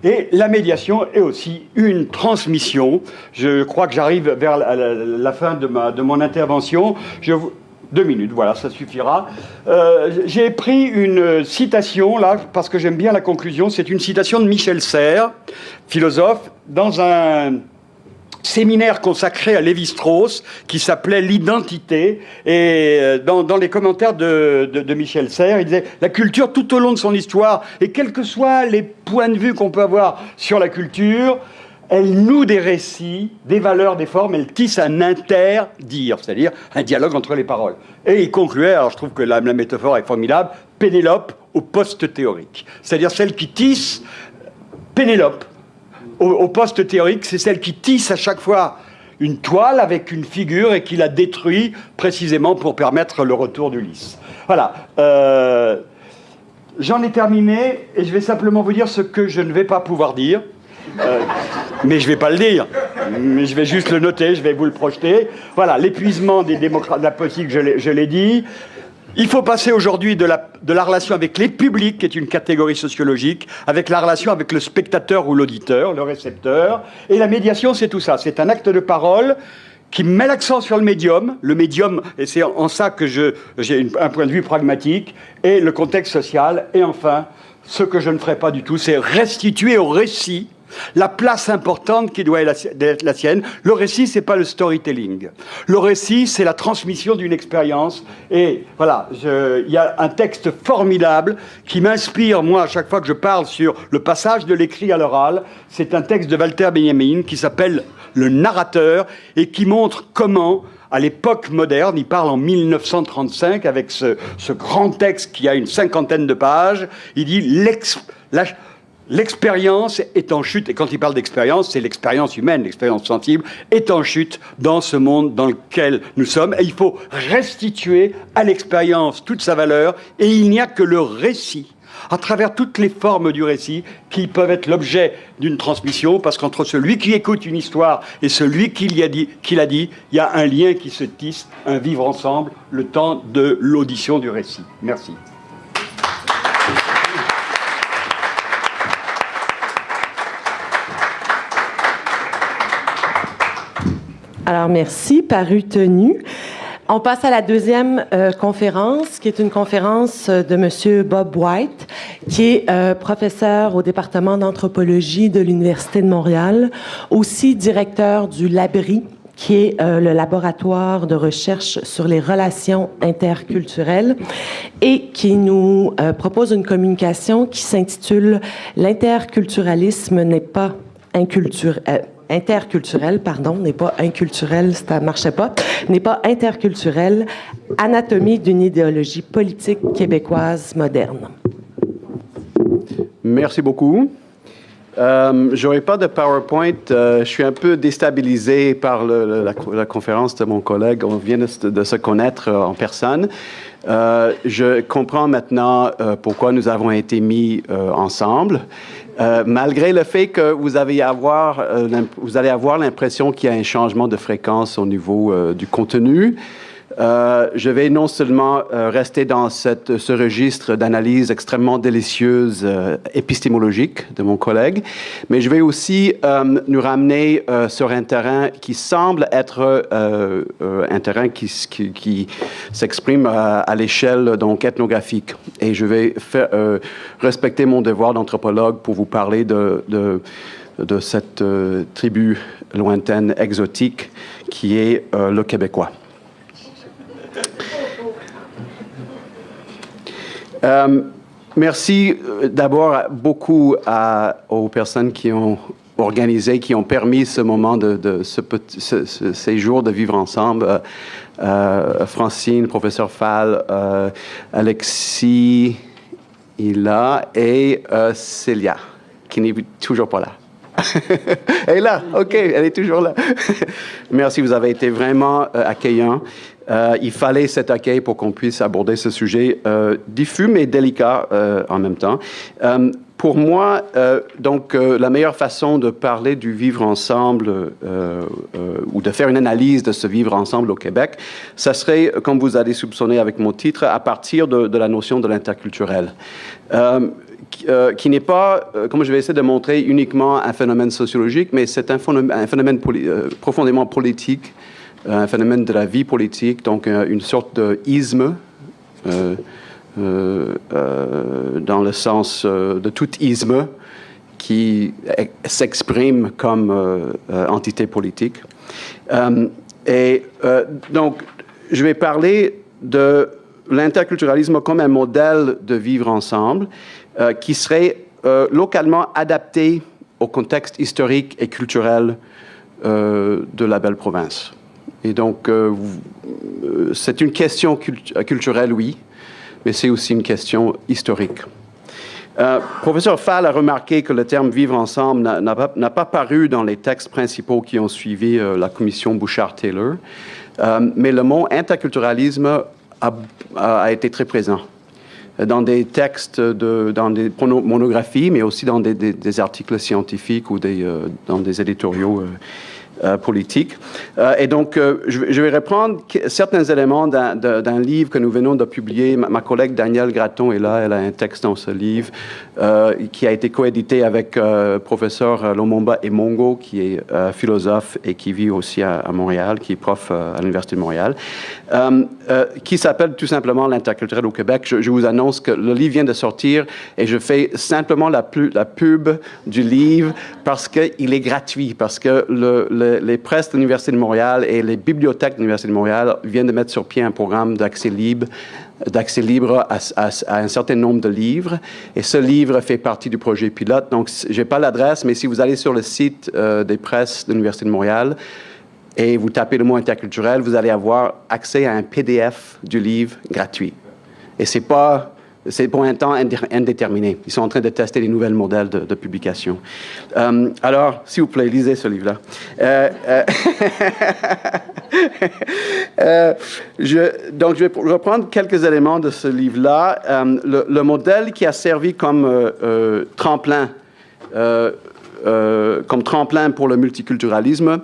Et la médiation est aussi une transmission. Je crois que j'arrive vers la fin de mon intervention. 2 minutes, voilà, ça suffira. J'ai pris une citation, là, parce que j'aime bien la conclusion. C'est une citation de Michel Serres, philosophe, dans un séminaire consacré à Lévi-Strauss, qui s'appelait « L'identité ». Et dans les commentaires de Michel Serres, il disait « La culture, tout au long de son histoire, et quels que soient les points de vue qu'on peut avoir sur la culture, elle noue des récits, des valeurs, des formes, elle tisse un interdire, c'est-à-dire un dialogue entre les paroles. » Et il concluait, alors je trouve que la métaphore est formidable, Pénélope au poste théorique. C'est-à-dire celle qui tisse, Pénélope au poste théorique, c'est celle qui tisse à chaque fois une toile avec une figure et qui la détruit précisément pour permettre le retour d'Ulysse. Voilà. J'en ai terminé et je vais simplement vous dire ce que je ne vais pas pouvoir dire. Mais je ne vais pas le dire, mais je vais juste le noter, je vais vous le projeter. Voilà, l'épuisement des démocrates de la politique, je l'ai dit. Il faut passer aujourd'hui de la relation avec les publics, qui est une catégorie sociologique, avec la relation avec le spectateur ou l'auditeur, le récepteur. Et la médiation, c'est tout ça. C'est un acte de parole qui met l'accent sur le médium, et c'est en ça que j'ai un point de vue pragmatique, et le contexte social. Et enfin, ce que je ne ferai pas du tout, c'est restituer au récit la place importante qui doit être la sienne. Le récit, c'est pas le storytelling. Le récit, c'est la transmission d'une expérience. Et voilà, il y a un texte formidable qui m'inspire, moi, à chaque fois que je parle sur le passage de l'écrit à l'oral. C'est un texte de Walter Benjamin qui s'appelle « Le narrateur » et qui montre comment, à l'époque moderne, il parle en 1935 avec ce grand texte qui a une 50aine de pages, il dit l'expérience est en chute, et quand il parle d'expérience, c'est l'expérience humaine, l'expérience sensible, est en chute dans ce monde dans lequel nous sommes, et il faut restituer à l'expérience toute sa valeur, et il n'y a que le récit, à travers toutes les formes du récit, qui peuvent être l'objet d'une transmission, parce qu'entre celui qui écoute une histoire et celui qui l'a dit, il y a un lien qui se tisse, un vivre ensemble, le temps de l'audition du récit. Merci. Alors, merci, paru tenu. On passe à la deuxième conférence, qui est une conférence de M. Bob White, qui est professeur au département d'anthropologie de l'Université de Montréal, aussi directeur du LABRI, qui est le laboratoire de recherche sur les relations interculturelles, et qui nous propose une communication qui s'intitule « L'interculturalisme n'est pas interculturel, pardon, n'est pas inculturel, ça ne marchait pas, n'est pas interculturel, anatomie d'une idéologie politique québécoise moderne. » Merci beaucoup. Je n'aurai pas de PowerPoint. Je suis un peu déstabilisé par la conférence de mon collègue. On vient de se connaître en personne. Je comprends maintenant pourquoi nous avons été mis ensemble. Malgré le fait que vous allez avoir l'impression qu'il y a un changement de fréquence au niveau du contenu, je vais non seulement rester dans ce registre d'analyse extrêmement délicieuse, épistémologique de mon collègue, mais je vais aussi nous ramener sur un terrain qui semble être un terrain qui s'exprime à l'échelle donc ethnographique. Et je vais respecter mon devoir d'anthropologue pour vous parler de cette tribu lointaine, exotique, qui est le Québécois. Merci d'abord beaucoup aux personnes qui ont organisé, qui ont permis ce moment ce séjour de vivre ensemble. Francine, professeur Fall, Alexis, Ila et Célia, qui n'est toujours pas là. Elle est là, OK, elle est toujours là. Merci, vous avez été vraiment accueillants. Il fallait cet accueil pour qu'on puisse aborder ce sujet diffus mais délicat en même temps. Pour moi, la meilleure façon de parler du vivre ensemble ou de faire une analyse de ce vivre ensemble au Québec, ça serait, comme vous allez soupçonner avec mon titre, à partir de la notion de l'interculturel. Qui n'est pas, comme je vais essayer de montrer, uniquement un phénomène sociologique, mais c'est un phénomène profondément politique, un phénomène de la vie politique, donc une sorte de isme, dans le sens de tout isme qui s'exprime comme entité politique. Donc, je vais parler de l'interculturalisme comme un modèle de vivre ensemble qui serait localement adapté au contexte historique et culturel de la belle province. Et donc, c'est une question culturelle, oui, mais c'est aussi une question historique. Professeur Fall a remarqué que le terme « vivre ensemble » n'a pas paru dans les textes principaux qui ont suivi la commission Bouchard-Taylor, mais le mot « interculturalisme » a été très présent dans des textes, dans des monographies, mais aussi dans des articles scientifiques ou dans des éditoriaux politique. Et donc, je vais reprendre certains éléments d'un livre que nous venons de publier. Ma collègue Danielle Gratton est là, elle a un texte dans ce livre qui a été coédité avec professeur Lumumba Emongo, qui est philosophe et qui vit aussi à Montréal, qui est prof à l'Université de Montréal, qui s'appelle tout simplement L'interculturel au Québec. Je vous annonce que le livre vient de sortir et je fais simplement la pub du livre parce qu'il est gratuit, parce que les presses de l'Université de Montréal et les bibliothèques de l'Université de Montréal viennent de mettre sur pied un programme d'accès libre à un certain nombre de livres. Et ce livre fait partie du projet pilote. Donc, je n'ai pas l'adresse, mais si vous allez sur le site des presses de l'Université de Montréal et vous tapez le mot interculturel, vous allez avoir accès à un PDF du livre gratuit. Et c'est pour un temps indéterminé. Ils sont en train de tester les nouveaux modèles de publication. Alors, s'il vous plaît, lisez ce livre-là. Donc, je vais reprendre quelques éléments de ce livre-là. Le modèle qui a servi comme tremplin pour le multiculturalisme,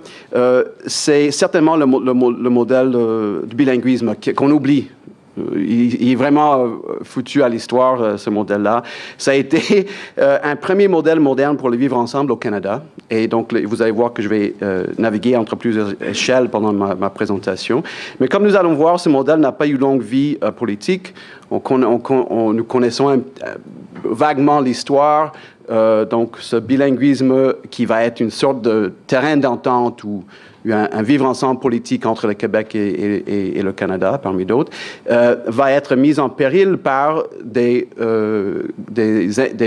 c'est certainement le modèle du bilinguisme qu'on oublie. Il est vraiment foutu à l'histoire, ce modèle-là. Ça a été un premier modèle moderne pour le vivre ensemble au Canada. Et donc, vous allez voir que je vais naviguer entre plusieurs échelles pendant ma présentation. Mais comme nous allons voir, ce modèle n'a pas eu longue vie politique. Nous connaissons vaguement l'histoire. Donc, ce bilinguisme qui va être une sorte de terrain d'entente ou un vivre ensemble politique entre le Québec et le Canada, parmi d'autres, va être mis en péril par des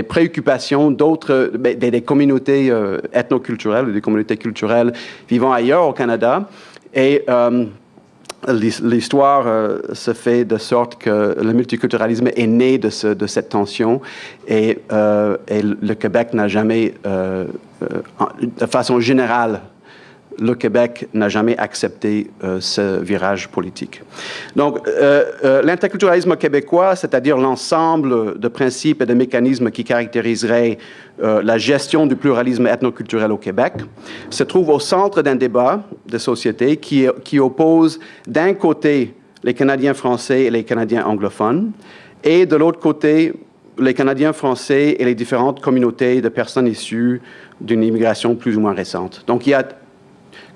préoccupations des communautés ethnoculturelles, des communautés culturelles vivant ailleurs au Canada. Et l'histoire se fait de sorte que le multiculturalisme est né de cette tension et le Québec n'a jamais, de façon générale, le Québec n'a jamais accepté ce virage politique. Donc, l'interculturalisme québécois, c'est-à-dire l'ensemble de principes et de mécanismes qui caractériseraient la gestion du pluralisme ethnoculturel au Québec, se trouve au centre d'un débat de société qui oppose d'un côté les Canadiens français et les Canadiens anglophones, et de l'autre côté les Canadiens français et les différentes communautés de personnes issues d'une immigration plus ou moins récente. Donc, il y a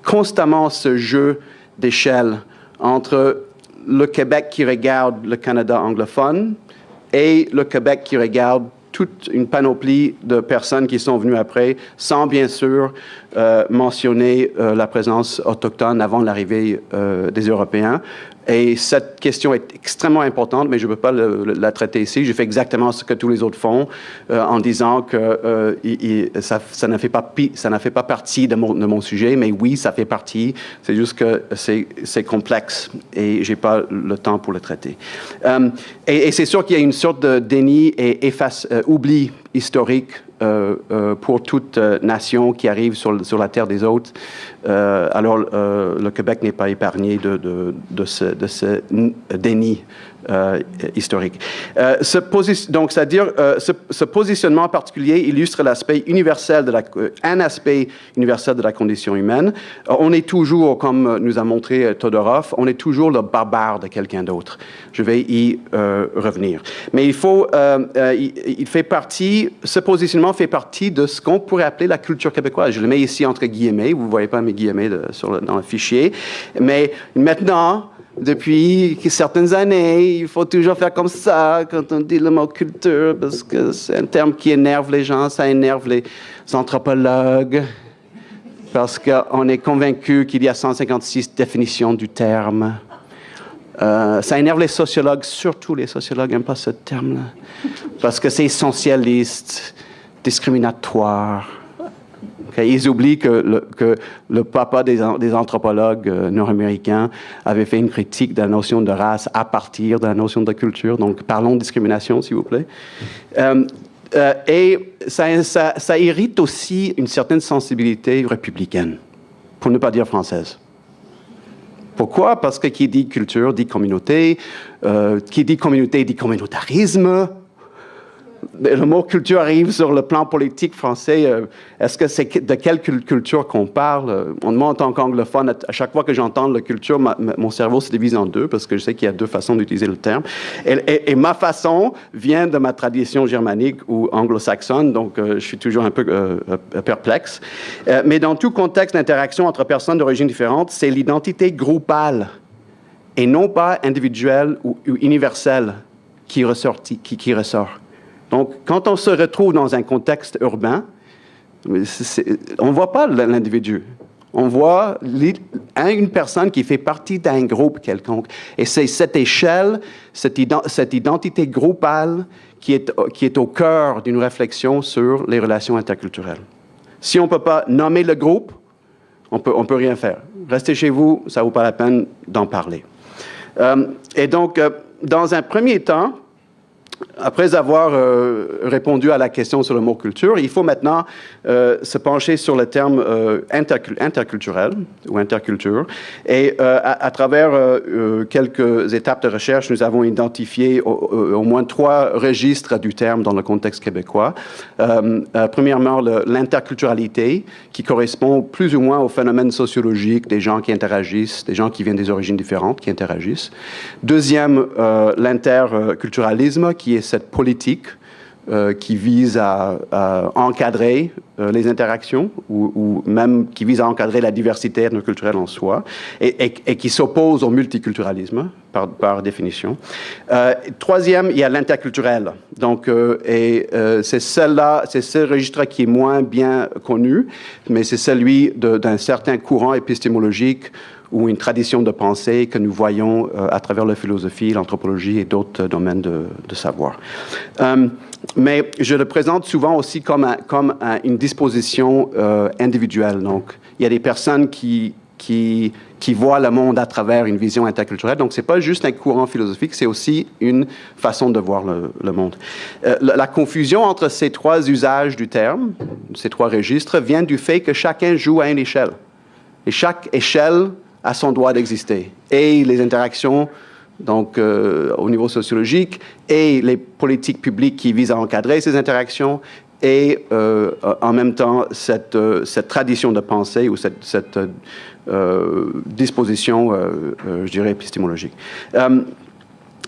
constamment ce jeu d'échelle entre le Québec qui regarde le Canada anglophone et le Québec qui regarde toute une panoplie de personnes qui sont venues après, sans bien sûr mentionner la présence autochtone avant l'arrivée des Européens. Et cette question est extrêmement importante, mais je ne peux pas la traiter ici. Je fais exactement ce que tous les autres font en disant que ça ne fait pas partie de mon sujet, mais oui, ça fait partie. C'est juste que c'est complexe et je n'ai pas le temps pour le traiter. Et c'est sûr qu'il y a une sorte de déni et oubli historique pour toute nation qui arrive sur la terre des autres. Alors, le Québec n'est pas épargné de ce déni historique. Donc, c'est-à-dire, ce positionnement particulier illustre l'aspect universel un aspect universel de la condition humaine. On est toujours, comme nous a montré Todorov, on est toujours le barbare de quelqu'un d'autre. Je vais y revenir. Mais ce positionnement fait partie de ce qu'on pourrait appeler la culture québécoise. Je le mets ici entre guillemets. Vous ne voyez pas mes guillemets dans le fichier. Mais maintenant, depuis certaines années, il faut toujours faire comme ça quand on dit le mot culture, parce que c'est un terme qui énerve les gens, ça énerve les anthropologues, parce qu'on est convaincu qu'il y a 156 définitions du terme. Ça énerve les sociologues, surtout les sociologues n'aiment pas ce terme-là, parce que c'est essentialiste, discriminatoire. Okay? Ils oublient que le papa des anthropologues nord-américains avait fait une critique de la notion de race à partir de la notion de culture. Donc, parlons de discrimination, s'il vous plaît. Et ça irrite aussi une certaine sensibilité républicaine, pour ne pas dire française. Pourquoi? Parce que qui dit culture dit communauté, qui dit communauté dit communautarisme. le mot culture arrive sur le plan politique français. Est-ce que c'est de quelle culture qu'on parle? Moi, en tant qu'anglophone, à chaque fois que j'entends la culture, mon cerveau se divise en deux parce que je sais qu'il y a deux façons d'utiliser le terme. Et ma façon vient de ma tradition germanique ou anglo-saxonne, donc je suis toujours un peu perplexe. Mais dans tout contexte d'interaction entre personnes d'origine différente, c'est l'identité groupale et non pas individuelle ou universelle qui ressort. Donc, quand on se retrouve dans un contexte urbain, on ne voit pas l'individu. On voit une personne qui fait partie d'un groupe quelconque. Et c'est cette échelle, cette identité groupale qui est au cœur d'une réflexion sur les relations interculturelles. Si on ne peut pas nommer le groupe, on peut rien faire. Restez chez vous, ça ne vaut pas la peine d'en parler. Et donc, dans un premier temps, après avoir répondu à la question sur le mot culture, il faut maintenant se pencher sur le terme interculturel ou interculture. Et à travers quelques étapes de recherche, nous avons identifié au moins 3 registres du terme dans le contexte québécois. Premièrement, l'interculturalité, qui correspond plus ou moins au phénomène sociologique des gens qui interagissent, des gens qui viennent des origines différentes qui interagissent. Deuxième, l'interculturalisme, qui est cette politique qui vise à encadrer les interactions ou même qui vise à encadrer la diversité ethnoculturelle en soi et qui s'oppose au multiculturalisme par définition. Troisième, il y a l'interculturel. Donc, c'est ce registre qui est moins bien connu, mais c'est celui d'un certain courant épistémologique ou une tradition de pensée que nous voyons à travers la philosophie, l'anthropologie et d'autres domaines de savoir. Mais je le présente souvent aussi comme une disposition individuelle. Donc, il y a des personnes qui voient le monde à travers une vision interculturelle. Donc, ce n'est pas juste un courant philosophique, c'est aussi une façon de voir le monde. La confusion entre ces 3 usages du terme, ces 3 registres, vient du fait que chacun joue à une échelle. Et chaque échelle a son droit d'exister. Et les interactions, donc au niveau sociologique, et les politiques publiques qui visent à encadrer ces interactions, et en même temps cette tradition de pensée ou cette disposition, je dirais, épistémologique.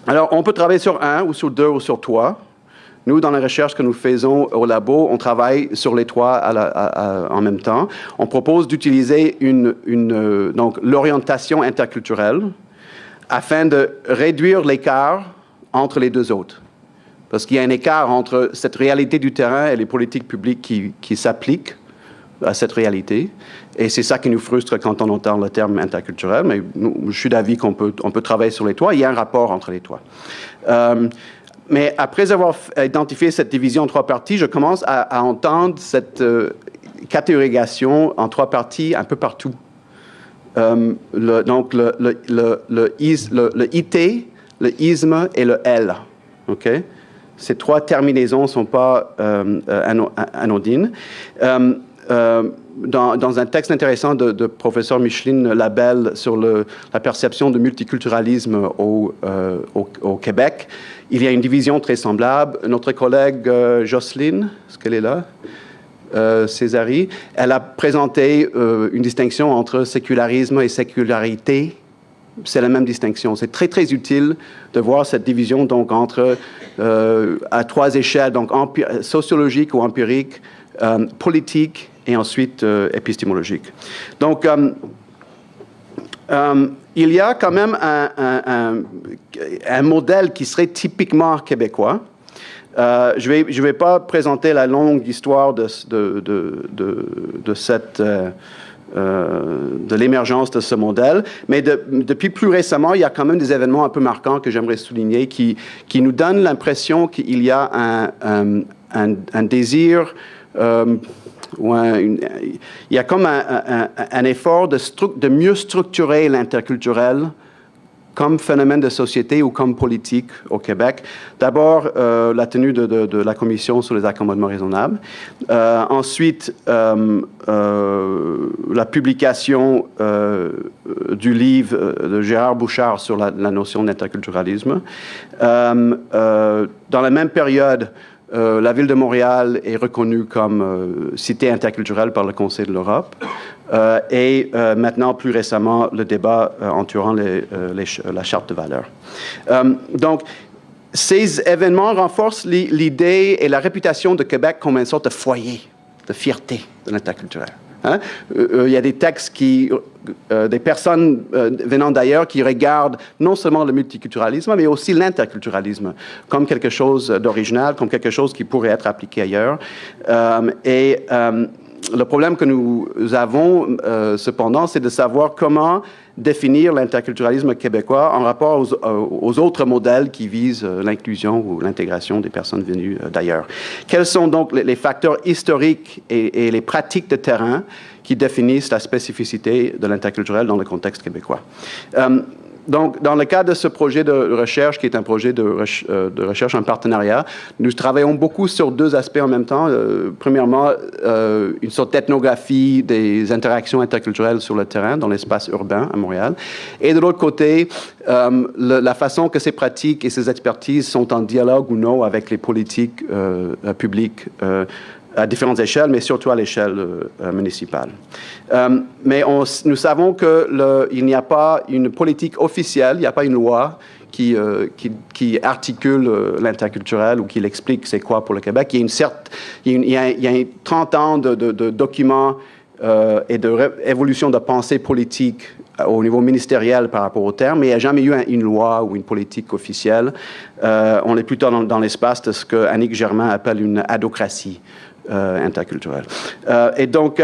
Alors, on peut travailler sur 1 ou sur 2 ou sur 3. Nous, dans la recherche que nous faisons au labo, on travaille sur les 3 en même temps. On propose d'utiliser donc l'orientation interculturelle afin de réduire l'écart entre les 2 autres. Parce qu'il y a un écart entre cette réalité du terrain et les politiques publiques qui s'appliquent à cette réalité. Et c'est ça qui nous frustre quand on entend le terme interculturel. Mais je suis d'avis qu'on peut travailler sur les 3. Il y a un rapport entre les 3. Mais après avoir identifié cette division en 3 parties, je commence à entendre cette catégorisation en 3 parties un peu partout. Donc, le IT, le isme et le L. Okay? Ces 3 terminaisons ne sont pas anodines. Dans un texte intéressant de professeur Micheline Labelle sur la perception de multiculturalisme au Québec, il y a une division très semblable. Notre collègue Jocelyne, est-ce qu'elle est là? Césari, elle a présenté une distinction entre sécularisme et sécularité. C'est la même distinction. C'est très, très utile de voir cette division donc, entre, à 3 échelles, donc sociologique ou empirique, politique et ensuite épistémologique. Donc, il y a quand même un modèle qui serait typiquement québécois. Je vais pas présenter la longue histoire de l'émergence de ce modèle, mais depuis plus récemment, il y a quand même des événements un peu marquants que j'aimerais souligner qui nous donnent l'impression qu'il y a un désir il y a comme un effort de mieux structurer l'interculturel comme phénomène de société ou comme politique au Québec. D'abord, la tenue de la Commission sur les accommodements raisonnables. Ensuite, la publication du livre de Gérard Bouchard sur la notion d'interculturalisme. Dans la même période, la ville de Montréal est reconnue comme cité interculturelle par le Conseil de l'Europe. Et maintenant, plus récemment, le débat entourant la charte de valeurs. Donc, ces événements renforcent l'idée et la réputation de Québec comme une sorte de foyer de fierté de l'interculturel. Hein? Il y a des textes des personnes venant d'ailleurs qui regardent non seulement le multiculturalisme, mais aussi l'interculturalisme comme quelque chose d'original, comme quelque chose qui pourrait être appliqué ailleurs. Le problème que nous avons, cependant, c'est de savoir comment définir l'interculturalisme québécois en rapport aux autres modèles qui visent l'inclusion ou l'intégration des personnes venues d'ailleurs. Quels sont donc les facteurs historiques et les pratiques de terrain qui définissent la spécificité de l'interculturel dans le contexte québécois? Donc, dans le cadre de ce projet de recherche, qui est un projet de recherche en partenariat, nous travaillons beaucoup sur deux aspects en même temps. Premièrement, une sorte d'ethnographie des interactions interculturelles sur le terrain, dans l'espace urbain à Montréal. Et de l'autre côté, la façon que ces pratiques et ces expertises sont en dialogue ou non avec les politiques publiques à différentes échelles, mais surtout à l'échelle municipale. Mais nous savons qu'il n'y a pas une politique officielle, il n'y a pas une loi qui articule l'interculturel ou qui l'explique c'est quoi pour le Québec. Il y a 30 ans de documents et d'évolution de pensée politique au niveau ministériel par rapport au terme, mais il n'y a jamais eu une loi ou une politique officielle. On est plutôt dans l'espace de ce que Annick Germain appelle une adocratie interculturelle. Et donc,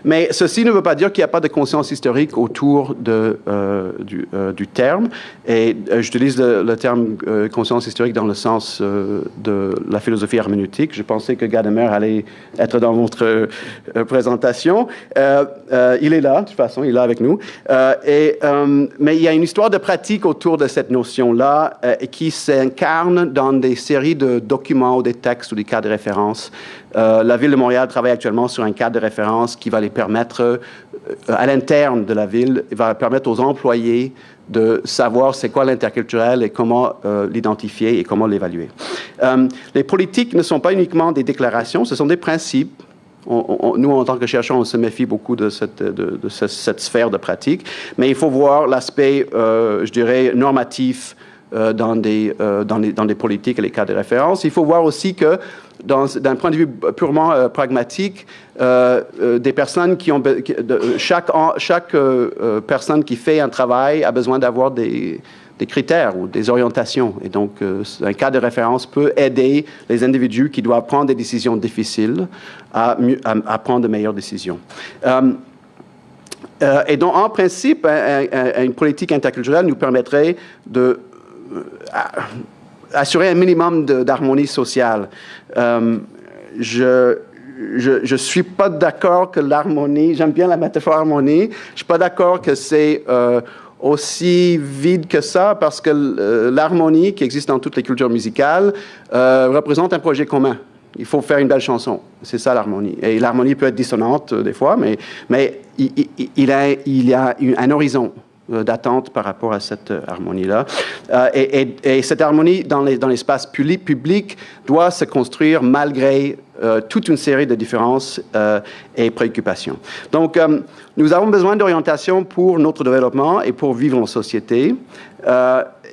mais ceci ne veut pas dire qu'il n'y a pas de conscience historique autour du terme. Et j'utilise le terme conscience historique dans le sens de la philosophie herméneutique. Je pensais que Gadamer allait être dans votre présentation. Il est là, de toute façon, il est là avec nous. Mais il y a une histoire de pratique autour de cette notion-là qui s'incarne dans des séries de documents ou des textes ou des cas de référence. La Ville de Montréal travaille actuellement sur un cadre de référence qui va les permettre, à l'interne de la ville, va permettre aux employés de savoir c'est quoi l'interculturel et comment l'identifier et comment l'évaluer. Les politiques ne sont pas uniquement des déclarations, ce sont des principes. Nous, en tant que chercheurs, on se méfie beaucoup de cette sphère de pratique, mais il faut voir l'aspect, je dirais, normatif dans des politiques et les cas de référence. Il faut voir aussi que, d'un point de vue purement pragmatique, des personnes chaque personne qui fait un travail a besoin d'avoir des critères ou des orientations. Et donc, un cas de référence peut aider les individus qui doivent prendre des décisions difficiles à prendre de meilleures décisions. Et donc, en principe, une politique interculturelle nous permettrait de assurer un minimum d'harmonie sociale. Je suis pas d'accord que l'harmonie, j'aime bien la métaphore harmonie, je suis pas d'accord que c'est aussi vide que ça, parce que l'harmonie qui existe dans toutes les cultures musicales représente un projet commun. Il faut faire une belle chanson. C'est ça l'harmonie. Et l'harmonie peut être dissonante des fois, mais il y a un horizon d'attente par rapport à cette harmonie-là. Et cette harmonie dans l'espace public doit se construire malgré toute une série de différences et préoccupations. Donc, nous avons besoin d'orientation pour notre développement et pour vivre en société.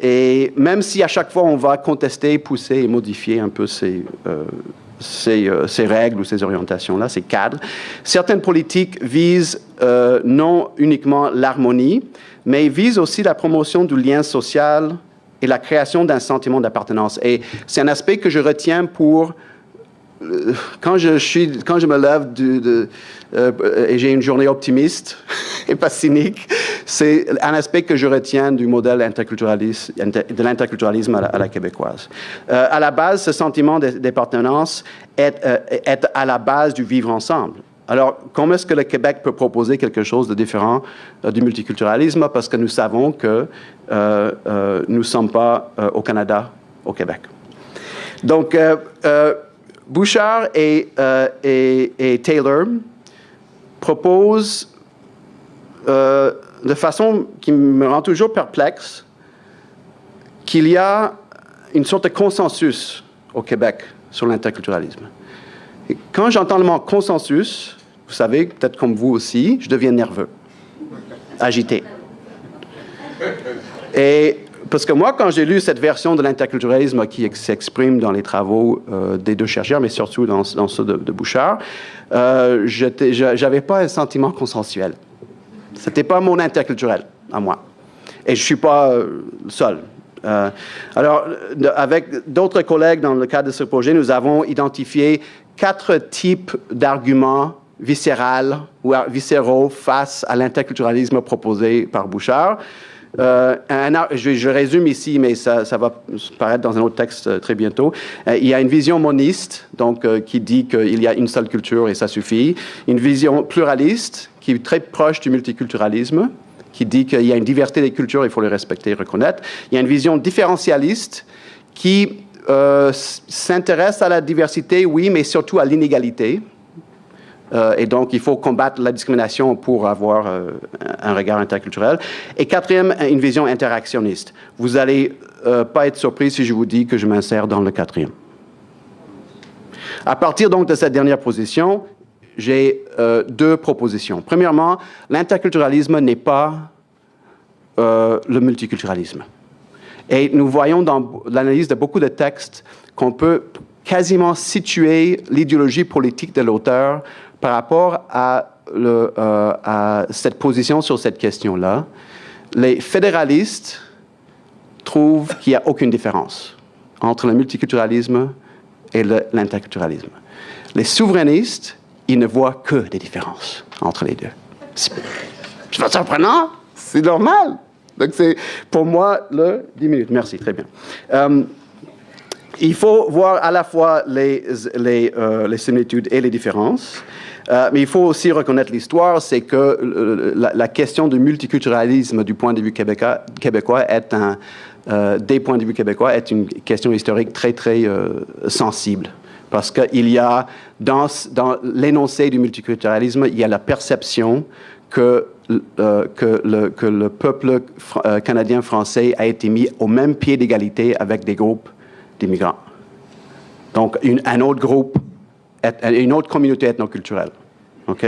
Et même si à chaque fois on va contester, pousser et modifier un peu ces règles ou ces orientations-là, ces cadres, certaines politiques visent non uniquement l'harmonie, mais visent aussi la promotion du lien social et la création d'un sentiment d'appartenance. Et c'est un aspect que je retiens pour quand je me lève et j'ai une journée optimiste et pas cynique, c'est un aspect que je retiens du modèle de l'interculturalisme à la québécoise. À la base, ce sentiment d'appartenance est à la base du vivre ensemble. Alors, comment est-ce que le Québec peut proposer quelque chose de différent du multiculturalisme? Parce que nous savons que nous ne sommes pas au Canada, au Québec. Donc, Bouchard et Taylor proposent de façon qui me rend toujours perplexe qu'il y a une sorte de consensus au Québec sur l'interculturalisme. Et quand j'entends le mot consensus, vous savez, peut-être comme vous aussi, je deviens nerveux, agité. Et parce que moi, quand j'ai lu cette version de l'interculturalisme qui s'exprime dans les travaux des deux chercheurs, mais surtout dans ceux de Bouchard, j'avais pas un sentiment consensuel. C'était pas mon interculturel à moi. Et je suis pas seul. Alors, avec d'autres collègues dans le cadre de ce projet, nous avons identifié 4 types d'arguments viscéraux face à l'interculturalisme proposé par Bouchard. Je résume ici, mais ça va paraître dans un autre texte très bientôt. Il y a une vision moniste, donc qui dit qu'il y a une seule culture et ça suffit. Une vision pluraliste, qui est très proche du multiculturalisme, qui dit qu'il y a une diversité des cultures, il faut les respecter et reconnaître. Il y a une vision différentialiste qui s'intéresse à la diversité, oui, mais surtout à l'inégalité. Et donc, il faut combattre la discrimination pour avoir un regard interculturel. Et quatrième, une vision interactionniste. Vous n'allez pas être surpris si je vous dis que je m'insère dans le quatrième. À partir donc de cette dernière position, j'ai 2 propositions. Premièrement, l'interculturalisme n'est pas le multiculturalisme. Et nous voyons dans l'analyse de beaucoup de textes qu'on peut quasiment situer l'idéologie politique de l'auteur par rapport à cette position sur cette question-là. Les fédéralistes trouvent qu'il n'y a aucune différence entre le multiculturalisme et l'interculturalisme. Les souverainistes, ils ne voient que des différences entre les deux. C'est pas surprenant, c'est normal. Donc c'est pour moi 10 minutes. Merci, très bien. Il faut voir à la fois les similitudes et les différences, mais il faut aussi reconnaître l'histoire, c'est que la question du multiculturalisme du point de vue québécois est des points de vue québécois est une question historique très, très sensible. Parce qu'il y a, dans l'énoncé du multiculturalisme, il y a la perception que le peuple canadien-français a été mis au même pied d'égalité avec des groupes d'immigrants. Donc, un autre groupe, une autre communauté ethnoculturelle. OK?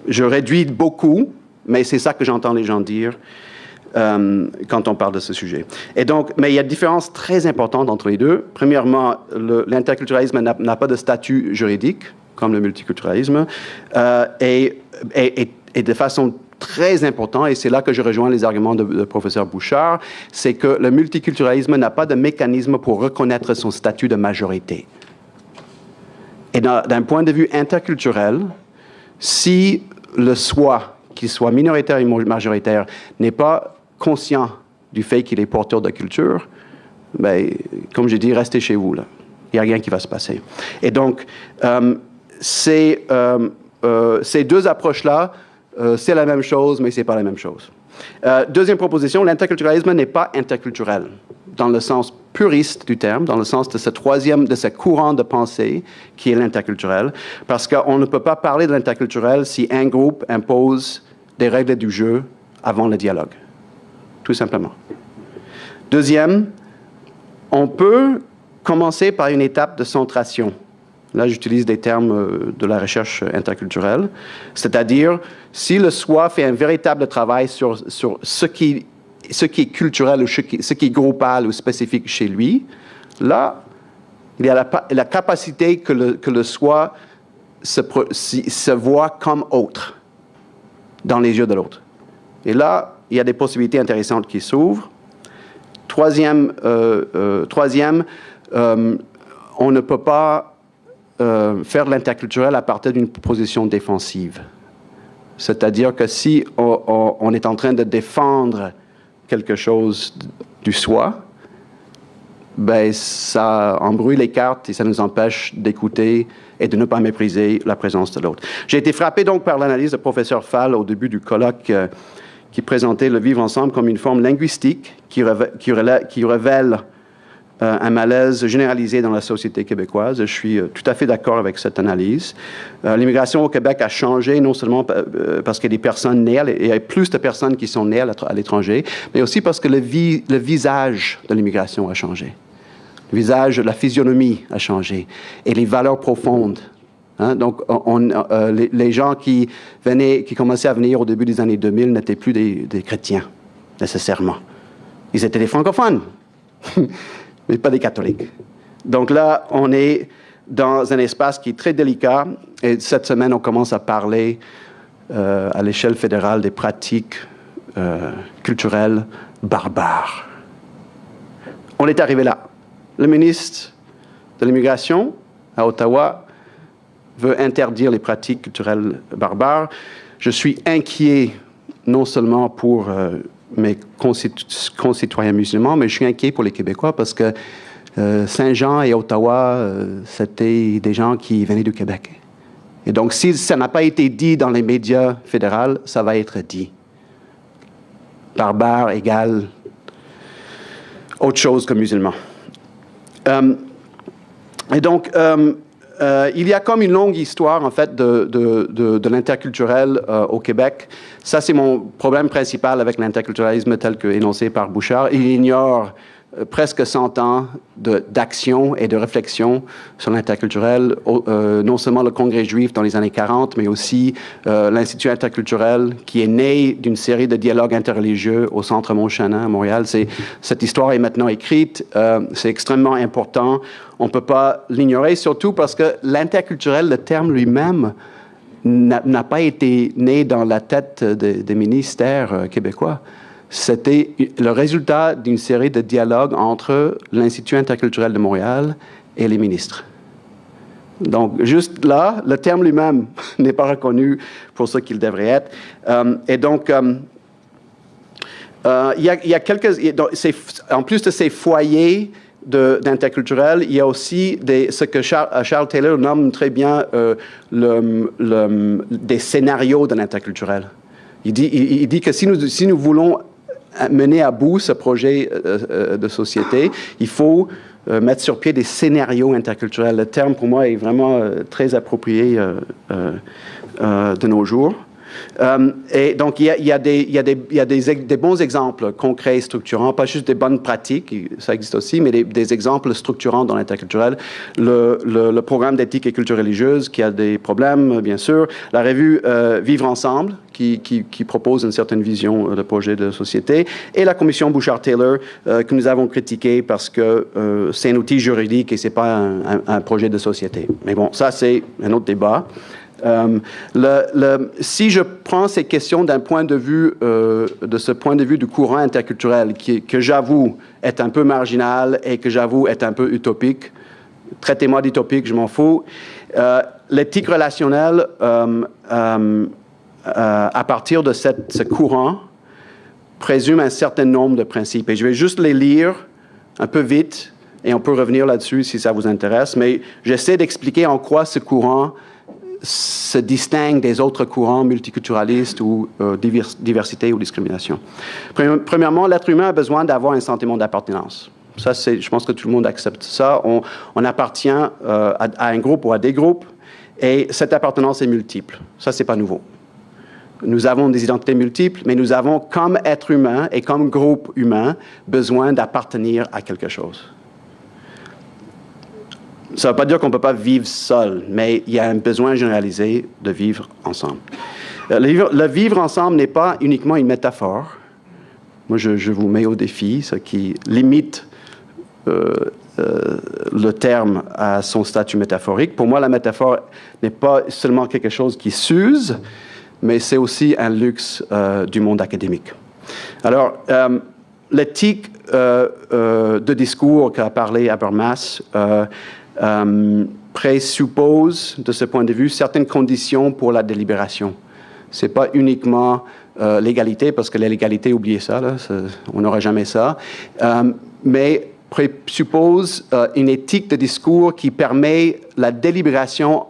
Je réduis beaucoup, mais c'est ça que j'entends les gens dire quand on parle de ce sujet. Et donc, mais il y a une différence très importante entre les deux. Premièrement, l'interculturalisme n'a pas de statut juridique, comme le multiculturalisme, et de façon très importante, et c'est là que je rejoins les arguments de professeur Bouchard, c'est que le multiculturalisme n'a pas de mécanisme pour reconnaître son statut de majorité. Et d'un point de vue interculturel, si le soi, qu'il soit minoritaire ou majoritaire, n'est pas conscient du fait qu'il est porteur de culture, ben, comme je dis, restez chez vous, là. Il n'y a rien qui va se passer. Et donc, ces 2 approches-là, c'est la même chose, mais ce n'est pas la même chose. Deuxième proposition, l'interculturalisme n'est pas interculturel, dans le sens puriste du terme, dans le sens de ce courant de pensée qui est l'interculturel, parce qu'on ne peut pas parler de l'interculturel si un groupe impose des règles du jeu avant le dialogue, tout simplement. Deuxième, on peut commencer par une étape de centration. Là, j'utilise des termes de la recherche interculturelle, c'est-à-dire si le soi fait un véritable travail sur ce qui est culturel ou ce qui est groupal ou spécifique chez lui, là, il y a la capacité que le soi se voit comme autre dans les yeux de l'autre. Et là, il y a des possibilités intéressantes qui s'ouvrent. Troisième, on ne peut pas faire l'interculturel à partir d'une position défensive. C'est-à-dire que si on est en train de défendre quelque chose du soi, ben ça embrouille les cartes et ça nous empêche d'écouter et de ne pas mépriser la présence de l'autre. J'ai été frappé donc par l'analyse du professeur Fall au début du colloque qui présentait le vivre ensemble comme une forme linguistique qui révèle un malaise généralisé dans la société québécoise. Je suis tout à fait d'accord avec cette analyse. L'immigration au Québec a changé, non seulement parce qu'il y a des personnes nées, il y a plus de personnes qui sont nées à l'étranger, mais aussi parce que le visage de l'immigration a changé. Le visage, la physionomie a changé. Et les valeurs profondes. Hein? Donc, les gens qui commençaient à venir au début des années 2000 n'étaient plus des chrétiens, nécessairement. Ils étaient des francophones, mais pas des catholiques. Donc là, on est dans un espace qui est très délicat. Et cette semaine, on commence à parler à l'échelle fédérale des pratiques culturelles barbares. On est arrivé là. Le ministre de l'Immigration à Ottawa veut interdire les pratiques culturelles barbares. Je suis inquiet non seulement pour mes concitoyens musulmans, mais je suis inquiet pour les Québécois parce que Saint-Jean et Ottawa, c'était des gens qui venaient du Québec. Et donc, si ça n'a pas été dit dans les médias fédéraux, ça va être dit. Barbare égale autre chose que musulman. Et donc, il y a comme une longue histoire, en fait, de l'interculturel au Québec. Ça, c'est mon problème principal avec l'interculturalisme tel que énoncé par Bouchard. Il ignore presque 100 ans d'action et de réflexion sur l'interculturel, non seulement le Congrès juif dans les années 40, mais aussi l'Institut interculturel qui est né d'une série de dialogues interreligieux au Centre Montchanin à Montréal. Cette histoire est maintenant écrite, c'est extrêmement important, on ne peut pas l'ignorer, surtout parce que l'interculturel, le terme lui-même, n'a pas été né dans la tête des ministères québécois. C'était le résultat d'une série de dialogues entre l'Institut interculturel de Montréal et les ministres. Donc, juste là, le terme lui-même n'est pas reconnu pour ce qu'il devrait être. Et donc, il y a quelques... En plus de ces foyers d'interculturel, il y a aussi ce que Charles Taylor nomme très bien des scénarios de l'interculturel. Il dit que si nous voulons mener à bout ce projet de société, il faut mettre sur pied des scénarios interculturels. Le terme, pour moi, est vraiment très approprié de nos jours. Et donc, il y a des bons exemples concrets, structurants, pas juste des bonnes pratiques, ça existe aussi, mais des exemples structurants dans l'interculturel. Le programme d'éthique et culture religieuse qui a des problèmes, bien sûr. La revue Vivre ensemble, qui propose une certaine vision de projet de société. Et la commission Bouchard-Taylor, que nous avons critiquée parce que c'est un outil juridique et ce n'est pas un projet de société. Mais bon, ça, c'est un autre débat. Si je prends ces questions d'un point de vue, de ce point de vue du courant interculturel, que j'avoue est un peu marginal et que j'avoue est un peu utopique, traitez-moi d'utopique, je m'en fous. L'éthique relationnelle, à partir de ce courant, présume un certain nombre de principes. Et je vais juste les lire un peu vite, et on peut revenir là-dessus si ça vous intéresse, mais j'essaie d'expliquer en quoi ce courant se distingue des autres courants multiculturalistes ou diversité ou discrimination. Premièrement, l'être humain a besoin d'avoir un sentiment d'appartenance. Ça, je pense que tout le monde accepte ça. On appartient à un groupe ou à des groupes, et cette appartenance est multiple. Ça, c'est pas nouveau. Nous avons des identités multiples, mais nous avons, comme être humain et comme groupe humain, besoin d'appartenir à quelque chose. Ça ne veut pas dire qu'on ne peut pas vivre seul, mais il y a un besoin généralisé de vivre ensemble. Le vivre ensemble n'est pas uniquement une métaphore. Moi, je vous mets au défi, ce qui limite le terme à son statut métaphorique. Pour moi, la métaphore n'est pas seulement quelque chose qui s'use, mais c'est aussi un luxe du monde académique. Alors, l'éthique de discours qu'a parlé Habermas présuppose, de ce point de vue, certaines conditions pour la délibération. Ce n'est pas uniquement l'égalité, parce que l'égalité, oubliez ça, là, on n'aura jamais ça, mais présuppose une éthique de discours qui permet la délibération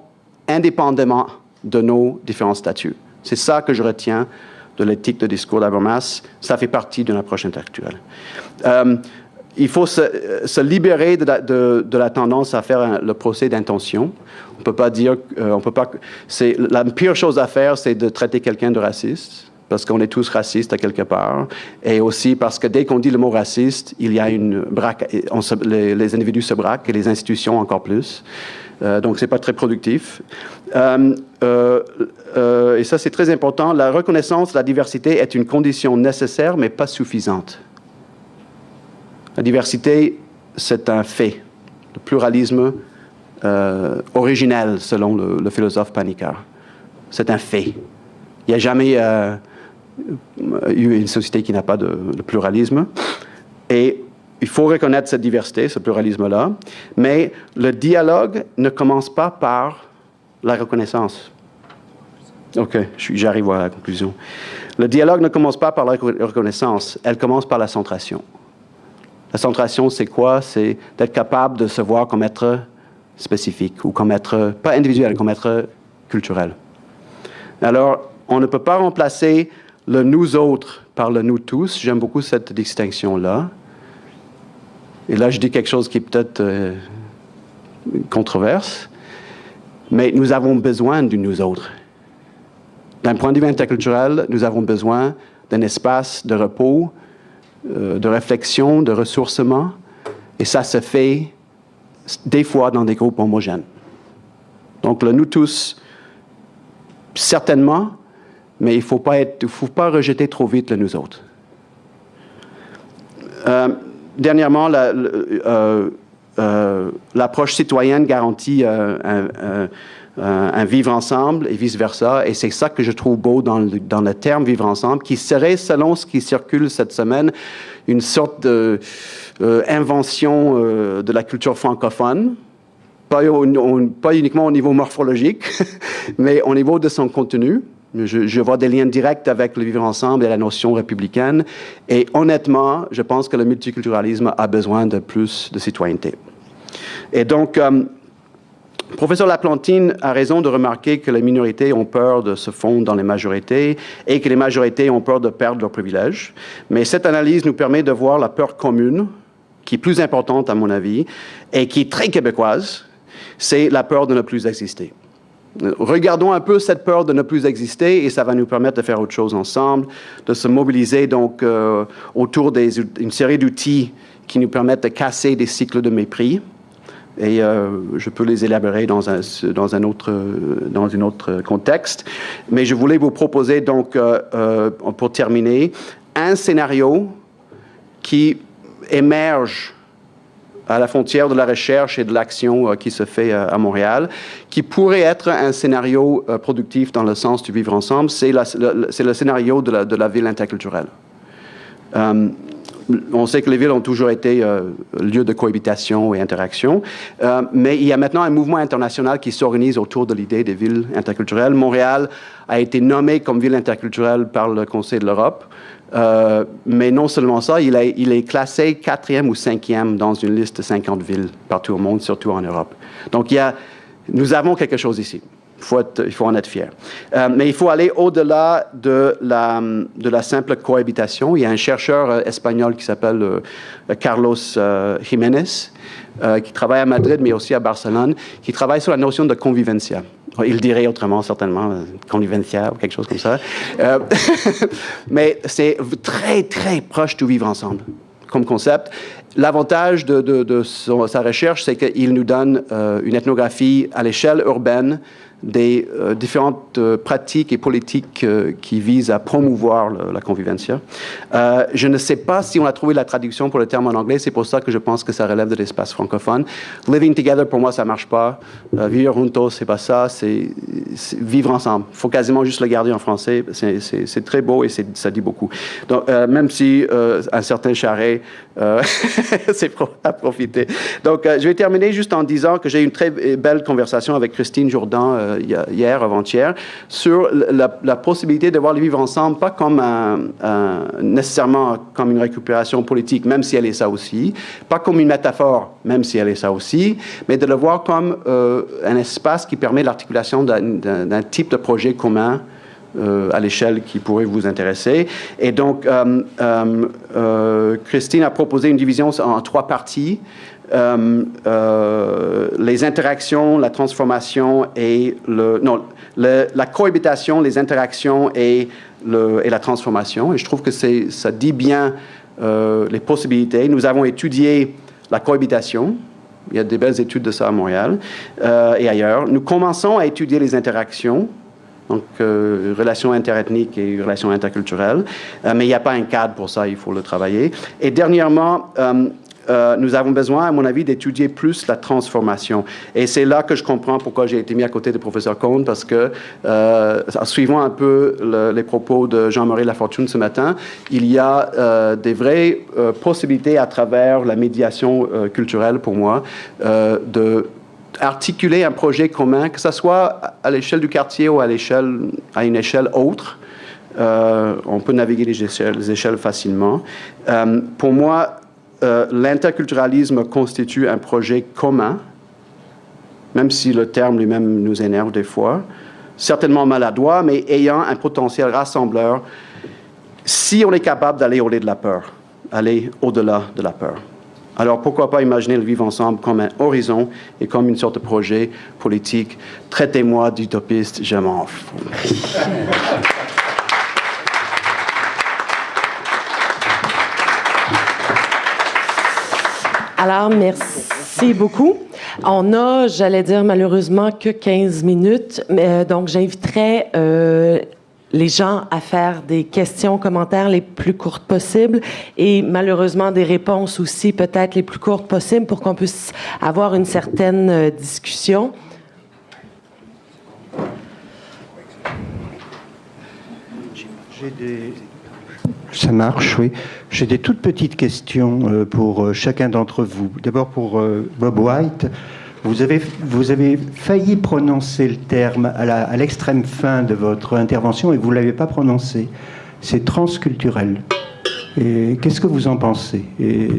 indépendamment de nos différents statuts. C'est ça que je retiens de l'éthique de discours d'Habermas. Ça fait partie d'une approche interculturelle. Il faut se libérer de la tendance à faire le procès d'intention. On peut pas dire, la pire chose à faire, c'est de traiter quelqu'un de raciste. parce qu'on est tous racistes à quelque part, et aussi parce que dès qu'on dit le mot raciste, il y a une braque, les individus se braquent et les institutions encore plus. Donc, c'est pas très productif. Et ça, c'est très important. La reconnaissance de la diversité est une condition nécessaire, mais pas suffisante. La diversité, c'est un fait. Le pluralisme originel, selon le philosophe Panikkar. C'est un fait. Il n'y a jamais eu une société qui n'a pas de pluralisme. Et il faut reconnaître cette diversité, ce pluralisme-là, mais le dialogue ne commence pas par la reconnaissance. OK, j'arrive à la conclusion. Le dialogue ne commence pas par la reconnaissance, elle commence par la centration. La centration, c'est quoi? C'est d'être capable de se voir comme être spécifique, ou comme être, pas individuel, comme être culturel. Alors, on ne peut pas remplacer le nous autres par le nous tous. J'aime beaucoup cette distinction-là. Et là, je dis quelque chose qui est peut-être controverse, mais nous avons besoin du nous autres. D'un point de vue interculturel, nous avons besoin d'un espace de repos, de réflexion, de ressourcement, et ça se fait des fois dans des groupes homogènes. Donc, le nous tous, certainement, mais il ne faut pas rejeter trop vite le nous autres. Dernièrement, l'approche citoyenne garantit un vivre ensemble et vice-versa. Et c'est ça que je trouve beau dans le terme vivre ensemble, qui serait, selon ce qui circule cette semaine, une sorte d'invention de la culture francophone, pas uniquement au niveau morphologique, mais au niveau de son contenu. Je vois des liens directs avec le vivre ensemble et la notion républicaine. Et honnêtement, je pense que le multiculturalisme a besoin de plus de citoyenneté. Et donc, professeur Laplantine a raison de remarquer que les minorités ont peur de se fondre dans les majorités et que les majorités ont peur de perdre leurs privilèges. Mais cette analyse nous permet de voir la peur commune, qui est plus importante à mon avis, et qui est très québécoise, c'est la peur de ne plus exister. Regardons un peu cette peur de ne plus exister et ça va nous permettre de faire autre chose ensemble, de se mobiliser donc autour d'une série d'outils qui nous permettent de casser des cycles de mépris. Et je peux les élaborer dans un autre contexte. Mais je voulais vous proposer donc, pour terminer, un scénario qui émerge à la frontière de la recherche et de l'action qui se fait à Montréal, qui pourrait être un scénario productif dans le sens du vivre ensemble, c'est le scénario de la ville interculturelle. On sait que les villes ont toujours été lieux de cohabitation et interaction, mais il y a maintenant un mouvement international qui s'organise autour de l'idée des villes interculturelles. Montréal a été nommé comme ville interculturelle par le Conseil de l'Europe, mais non seulement ça, il est classé 4e ou 5e dans une liste de 50 villes partout au monde, surtout en Europe. Donc, nous avons quelque chose ici. Il faut en être fier. Mais il faut aller au-delà de la simple cohabitation. Il y a un chercheur espagnol qui s'appelle Carlos Jiménez, qui travaille à Madrid, mais aussi à Barcelone, qui travaille sur la notion de convivencia. Il dirait autrement, certainement, convivencia ou quelque chose comme ça. Mais c'est très, très proche du vivre ensemble comme concept. L'avantage de sa recherche, c'est qu'il nous donne une ethnographie à l'échelle urbaine des différentes pratiques et politiques qui visent à promouvoir la convivencia. Je ne sais pas si on a trouvé la traduction pour le terme en anglais, c'est pour ça que je pense que ça relève de l'espace francophone. Living together, pour moi, ça marche pas. Vivre juntos, c'est pas ça, c'est vivre ensemble. Il faut quasiment juste le garder en français, c'est très beau et ça dit beaucoup. Donc, même si un certain Charest, c'est à profiter. Donc, je vais terminer juste en disant que j'ai eu une très belle conversation avec Christine Jourdan hier, avant-hier, sur la possibilité de voir le vivre ensemble, pas comme nécessairement comme une récupération politique, même si elle est ça aussi, pas comme une métaphore, même si elle est ça aussi, mais de le voir comme un espace qui permet l'articulation d'un type de projet commun à l'échelle qui pourrait vous intéresser. Et donc, Christine a proposé une division en 3 parties. Les interactions, la transformation et la cohabitation, les interactions et la transformation. Et je trouve que ça dit bien les possibilités. Nous avons étudié la cohabitation. Il y a des belles études de ça à Montréal et ailleurs. Nous commençons à étudier les interactions, donc relations interethniques et relations interculturelles, mais il n'y a pas un cadre pour ça, il faut le travailler. Et dernièrement, nous avons besoin, à mon avis, d'étudier plus la transformation. Et c'est là que je comprends pourquoi j'ai été mis à côté du professeur Cohn, parce que, en suivant un peu les propos de Jean-Marie Lafortune ce matin, il y a des vraies possibilités à travers la médiation culturelle, pour moi, d'articuler un projet commun, que ce soit à l'échelle du quartier ou à une échelle autre. On peut naviguer les échelles facilement. Pour moi, l'interculturalisme constitue un projet commun, même si le terme lui-même nous énerve des fois, certainement maladroit, mais ayant un potentiel rassembleur si on est capable d'aller au-delà de la peur, aller au-delà de la peur. Alors pourquoi pas imaginer le vivre ensemble comme un horizon et comme une sorte de projet politique. Traitez-moi d'utopiste, je m'en fous. Alors, merci beaucoup. On a, j'allais dire malheureusement, que 15 minutes. Donc, j'inviterais les gens à faire des questions, commentaires les plus courtes possibles et malheureusement des réponses aussi peut-être les plus courtes possibles pour qu'on puisse avoir une certaine discussion. Ça marche, oui. J'ai des toutes petites questions pour chacun d'entre vous. D'abord pour Bob White. Vous avez failli prononcer le terme à l'extrême fin de votre intervention et vous ne l'avez pas prononcé. C'est transculturel. Et qu'est-ce que vous en pensez? Et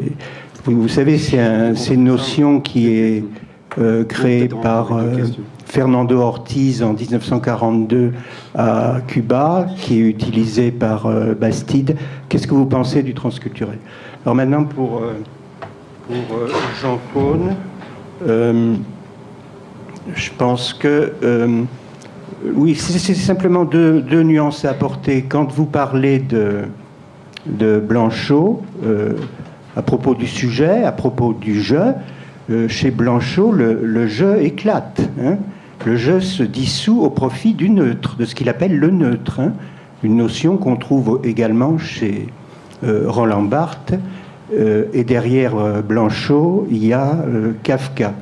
vous savez, c'est une notion qui est créée par Fernando Ortiz en 1942 à Cuba, qui est utilisée par Bastide. Qu'est-ce que vous pensez du transculturel? Alors maintenant, pour Jean Cohn, je pense que oui, c'est simplement deux nuances à apporter. Quand vous parlez de Blanchot, à propos du sujet, à propos du jeu, chez Blanchot, le jeu éclate. Hein. Le jeu se dissout au profit du neutre, de ce qu'il appelle le neutre. Hein. Une notion qu'on trouve également chez Roland Barthes. Et derrière Blanchot, il y a Kafka.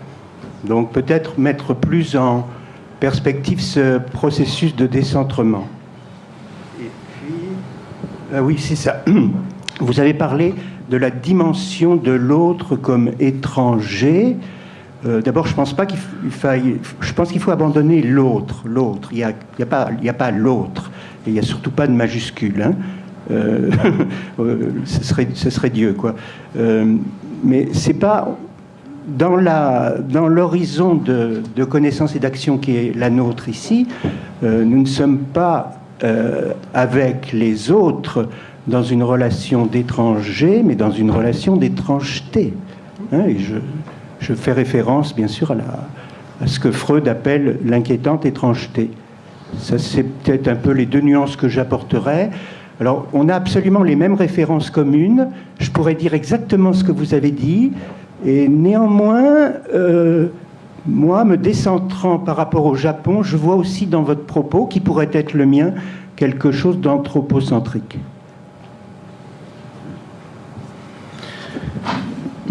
Donc peut-être mettre plus en perspective ce processus de décentrement. Et puis, oui, c'est ça. Vous avez parlé de la dimension de l'autre comme étranger. D'abord, je pense pas qu'il faille. Je pense qu'il faut abandonner l'autre. L'autre. Il y a pas l'autre. Et il y a surtout pas de majuscule. Hein. Ce serait Dieu, quoi. Mais c'est pas dans l'horizon de connaissance et d'action qui est la nôtre ici. Nous ne sommes pas avec les autres dans une relation d'étranger, mais dans une relation d'étrangeté. Hein, et je fais référence, bien sûr, à ce que Freud appelle l'inquiétante étrangeté. Ça, c'est peut-être un peu les deux nuances que j'apporterais. Alors, on a absolument les mêmes références communes. Je pourrais dire exactement ce que vous avez dit. Et néanmoins, moi, me décentrant par rapport au Japon, je vois aussi dans votre propos, qui pourrait être le mien, quelque chose d'anthropocentrique.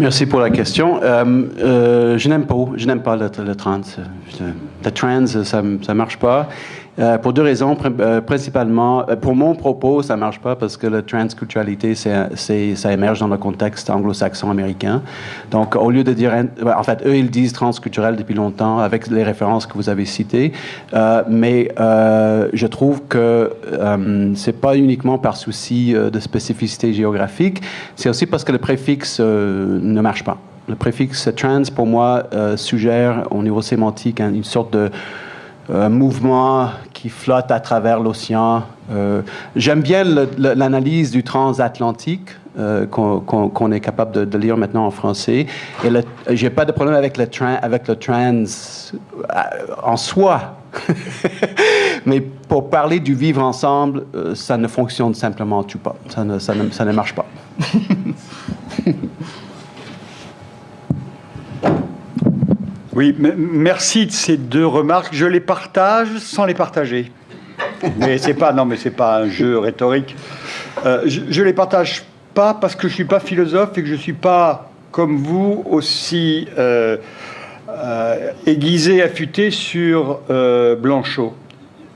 Merci pour la question. Je n'aime pas le trans. Le trans, ça marche pas. Pour deux raisons. Principalement, pour mon propos, ça marche pas parce que la transculturalité, ça émerge dans le contexte anglo-saxon américain. Donc, au lieu de dire, en fait, eux, ils disent transculturel depuis longtemps avec les références que vous avez citées. Mais je trouve que c'est pas uniquement par souci de spécificité géographique, c'est aussi parce que le préfixe ne marche pas. Le préfixe trans, pour moi, suggère au niveau sémantique une sorte de mouvement qui flotte à travers l'océan. J'aime bien l'analyse du transatlantique qu'on est capable de lire maintenant en français. Et j'ai pas de problème avec le trans en soi. Mais pour parler du vivre ensemble, ça ne fonctionne simplement pas. Ça ne marche pas. Oui, merci de ces deux remarques. Je les partage sans les partager. Mais c'est pas un jeu rhétorique. Je les partage pas parce que je suis pas philosophe et que je suis pas comme vous aussi aiguisé, affûté sur Blanchot.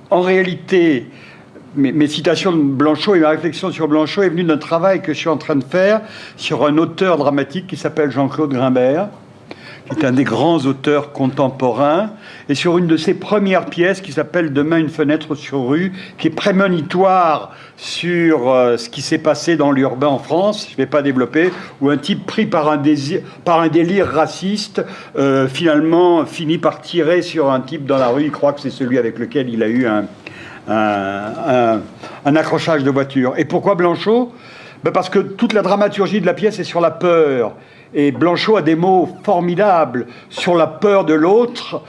En réalité, mes citations de Blanchot et ma réflexion sur Blanchot est venue d'un travail que je suis en train de faire sur un auteur dramatique qui s'appelle Jean-Claude Grimbert, qui est un des grands auteurs contemporains, et sur une de ses premières pièces qui s'appelle Demain une fenêtre sur rue, qui est prémonitoire sur ce qui s'est passé dans l'urbain en France, je ne vais pas développer, où un type pris par un délire raciste, finalement finit par tirer sur un type dans la rue, il croit que c'est celui avec lequel il a eu un accrochage de voiture. Et pourquoi Blanchot ? Parce que toute la dramaturgie de la pièce est sur la peur. Et Blanchot a des mots formidables sur la peur de l'autre.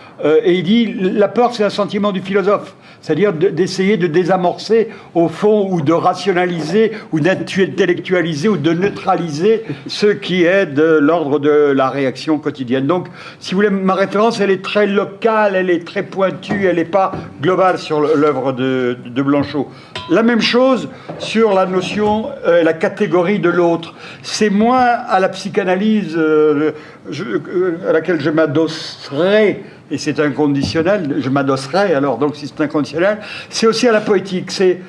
Et il dit, la peur, c'est un sentiment du philosophe. C'est-à-dire d'essayer de désamorcer, au fond, ou de rationaliser, ou d'intellectualiser, ou de neutraliser ce qui est de l'ordre de la réaction quotidienne. Donc, si vous voulez, ma référence, elle est très locale, elle est très pointue, elle n'est pas globale sur l'œuvre de Blanchot. La même chose sur la notion, la catégorie de l'autre. C'est moins à la psychanalyse à laquelle je m'adosserai, et c'est inconditionnel, je m'adosserai alors, donc si c'est inconditionnel, c'est aussi à la poétique. C'est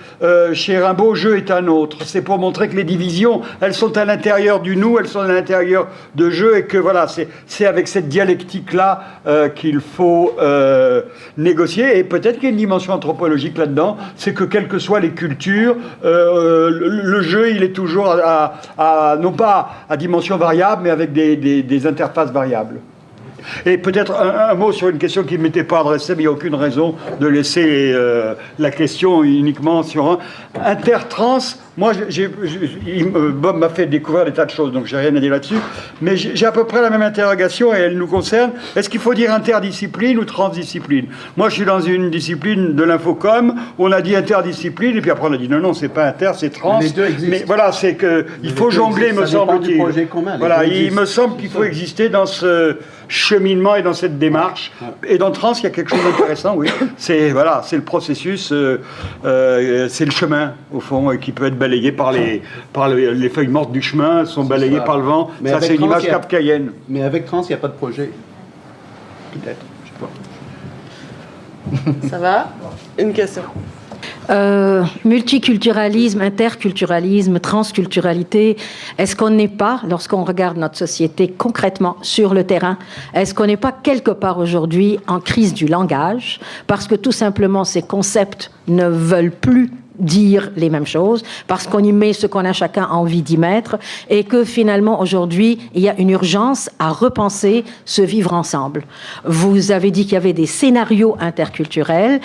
chez Rimbaud, jeu est un autre. C'est pour montrer que les divisions, elles sont à l'intérieur du nous, elles sont à l'intérieur de jeu, et que voilà, c'est avec cette dialectique-là qu'il faut négocier. Et peut-être qu'il y a une dimension anthropologique là-dedans, c'est que quelles que soient les cultures, le jeu, il est toujours non pas à dimension variable, mais avec des interfaces variables. Et peut-être un mot sur une question qui ne m'était pas adressée, mais il n'y a aucune raison de laisser la question uniquement sur un. Intertrans, moi, Bob m'a fait découvrir des tas de choses, donc j'ai rien à dire là-dessus, mais j'ai à peu près la même interrogation, et elle nous concerne. Est-ce qu'il faut dire interdiscipline ou transdiscipline ? Moi, je suis dans une discipline de l'infocom, on a dit interdiscipline, et puis après on a dit non, c'est pas inter, c'est trans. Les deux existent. Mais voilà, c'est qu'il faut jongler, me semble-t-il. Voilà, il me semble qu'il faut exister dans ce cheminement et dans cette démarche. Et dans Trans, il y a quelque chose d'intéressant, oui. C'est le processus, c'est le chemin, au fond, qui peut être balayé par les feuilles mortes du chemin, sont balayées par le vent. Mais ça, c'est une image kafkaïenne. Mais avec Trans, il n'y a pas de projet. Peut-être, je sais pas. Ça va ? Une question. Multiculturalisme, interculturalisme, transculturalité, est-ce qu'on n'est pas, lorsqu'on regarde notre société concrètement sur le terrain, est-ce qu'on n'est pas quelque part aujourd'hui en crise du langage, parce que tout simplement ces concepts ne veulent plus dire les mêmes choses, parce qu'on y met ce qu'on a chacun envie d'y mettre, et que finalement aujourd'hui il y a une urgence à repenser ce vivre ensemble. Vous avez dit qu'il y avait des scénarios interculturels,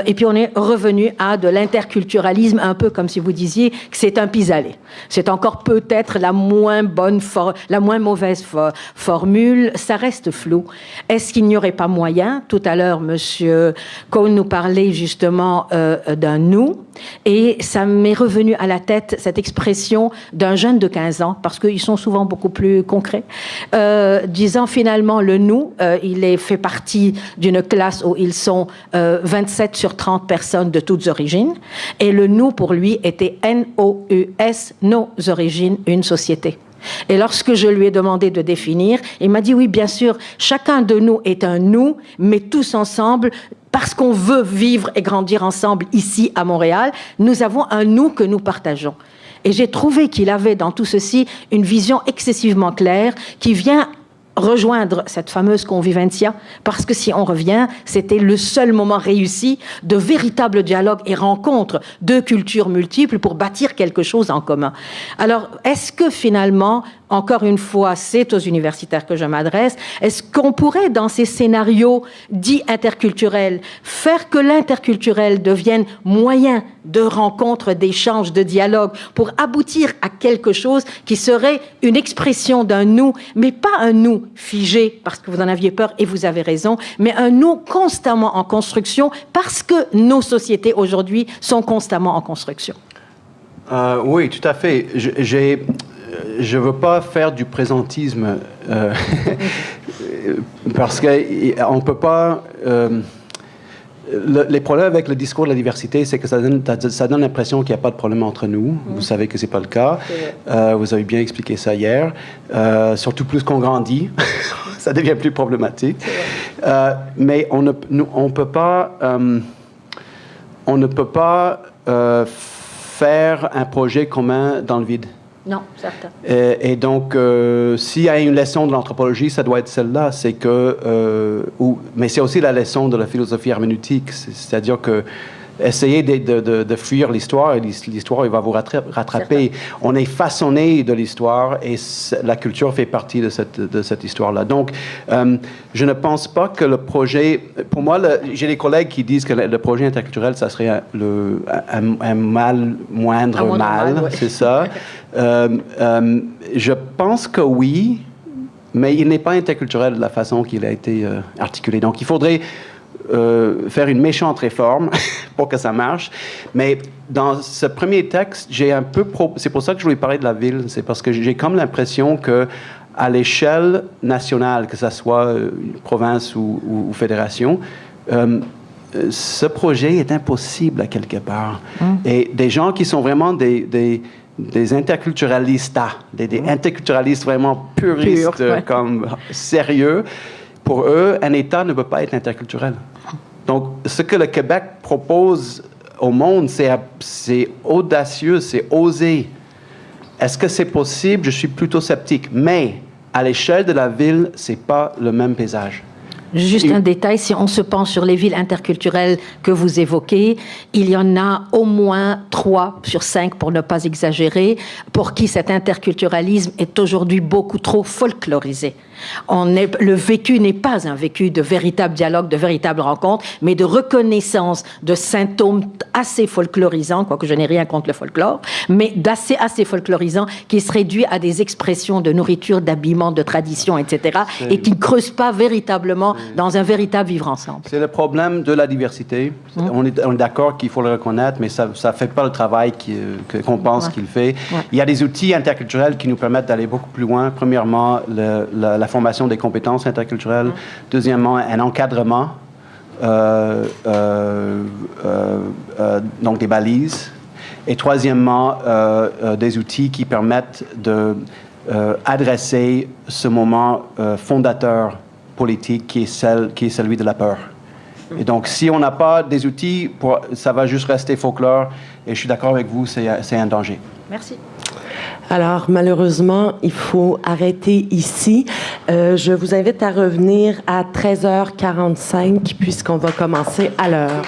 et puis on est revenu à de l'interculturalisme, un peu comme si vous disiez que c'est un pis-aller. C'est encore peut-être la moins mauvaise formule, ça reste flou. Est-ce qu'il n'y aurait pas moyen, tout à l'heure Monsieur Cohn nous parlait justement d'un nous, et ça m'est revenu à la tête cette expression d'un jeune de 15 ans, parce qu'ils sont souvent beaucoup plus concrets, disant finalement le nous, il fait partie d'une classe où ils sont 27 sur 30 personnes de toutes origines, et le nous pour lui était N-O-U-S, nos origines, une société. Et lorsque je lui ai demandé de définir, il m'a dit oui, bien sûr, chacun de nous est un nous, mais tous ensemble, parce qu'on veut vivre et grandir ensemble ici à Montréal, nous avons un nous que nous partageons. Et j'ai trouvé qu'il avait dans tout ceci une vision excessivement claire qui vient rejoindre cette fameuse convivencia, parce que si on revient, c'était le seul moment réussi de véritable dialogue et rencontre de cultures multiples pour bâtir quelque chose en commun. Alors, est-ce que finalement, encore une fois, c'est aux universitaires que je m'adresse, est-ce qu'on pourrait, dans ces scénarios dits interculturels, faire que l'interculturel devienne moyen de rencontre, d'échange, de dialogue, pour aboutir à quelque chose qui serait une expression d'un nous, mais pas un nous figé, parce que vous en aviez peur et vous avez raison, mais un nous constamment en construction, parce que nos sociétés aujourd'hui sont constamment en construction. Oui, tout à fait. Je ne veux pas faire du présentisme parce qu'on ne peut pas... les problèmes avec le discours de la diversité, c'est que ça donne l'impression qu'il n'y a pas de problème entre nous. Vous savez que ce n'est pas le cas. Vous avez bien expliqué ça hier. Surtout plus qu'on grandit, ça devient plus problématique. Mais on ne peut pas faire un projet commun dans le vide. Non, certain. Et donc, s'il y a une leçon de l'anthropologie, ça doit être celle-là. C'est que, mais c'est aussi la leçon de la philosophie herméneutique. C'est-à-dire que essayez de fuir l'histoire, et l'histoire, il va vous rattraper. Certain. On est façonné de l'histoire, et la culture fait partie de cette histoire-là. Donc, je ne pense pas que le projet... Pour moi, j'ai des collègues qui disent que le projet interculturel, ça serait un moindre mal, ouais. C'est ça. Je pense que oui, mais il n'est pas interculturel de la façon qu'il a été articulé. Donc, il faudrait faire une méchante réforme pour que ça marche. Mais dans ce premier texte, j'ai un peu... C'est pour ça que je voulais parler de la ville. C'est parce que j'ai comme l'impression que à l'échelle nationale, que ce soit province ou fédération, ce projet est impossible à quelque part. Et des gens qui sont vraiment des interculturalistes, des interculturalistes vraiment puristes, ouais. Comme sérieux, pour eux, un État ne peut pas être interculturel. Donc, ce que le Québec propose au monde, c'est audacieux, c'est osé. Est-ce que c'est possible? Je suis plutôt sceptique. Mais à l'échelle de la ville, c'est pas le même paysage. Juste un détail, si on se penche sur les villes interculturelles que vous évoquez, il y en a au moins 3 sur 5, pour ne pas exagérer, pour qui cet interculturalisme est aujourd'hui beaucoup trop folklorisé. Le vécu n'est pas un vécu de véritable dialogue, de véritable rencontre, mais de reconnaissance de symptômes assez folklorisants, quoique je n'ai rien contre le folklore, mais assez folklorisants, qui se réduit à des expressions de nourriture, d'habillement, de tradition, etc., et qui ne creusent pas véritablement dans un véritable vivre ensemble. C'est le problème de la diversité. On est d'accord qu'il faut le reconnaître, mais ça ne fait pas le travail qu'on pense qu'il fait. Ouais. Il y a des outils interculturels qui nous permettent d'aller beaucoup plus loin. Premièrement, la formation des compétences interculturelles. Deuxièmement, un encadrement, donc des balises. Et troisièmement, des outils qui permettent d'adresser ce moment fondateur politique qui est celui de la peur. Et donc, si on n'a pas des outils, ça va juste rester folklore. Et je suis d'accord avec vous, c'est un danger. Merci. Alors, malheureusement, il faut arrêter ici. Je vous invite à revenir à 13h45, puisqu'on va commencer à l'heure.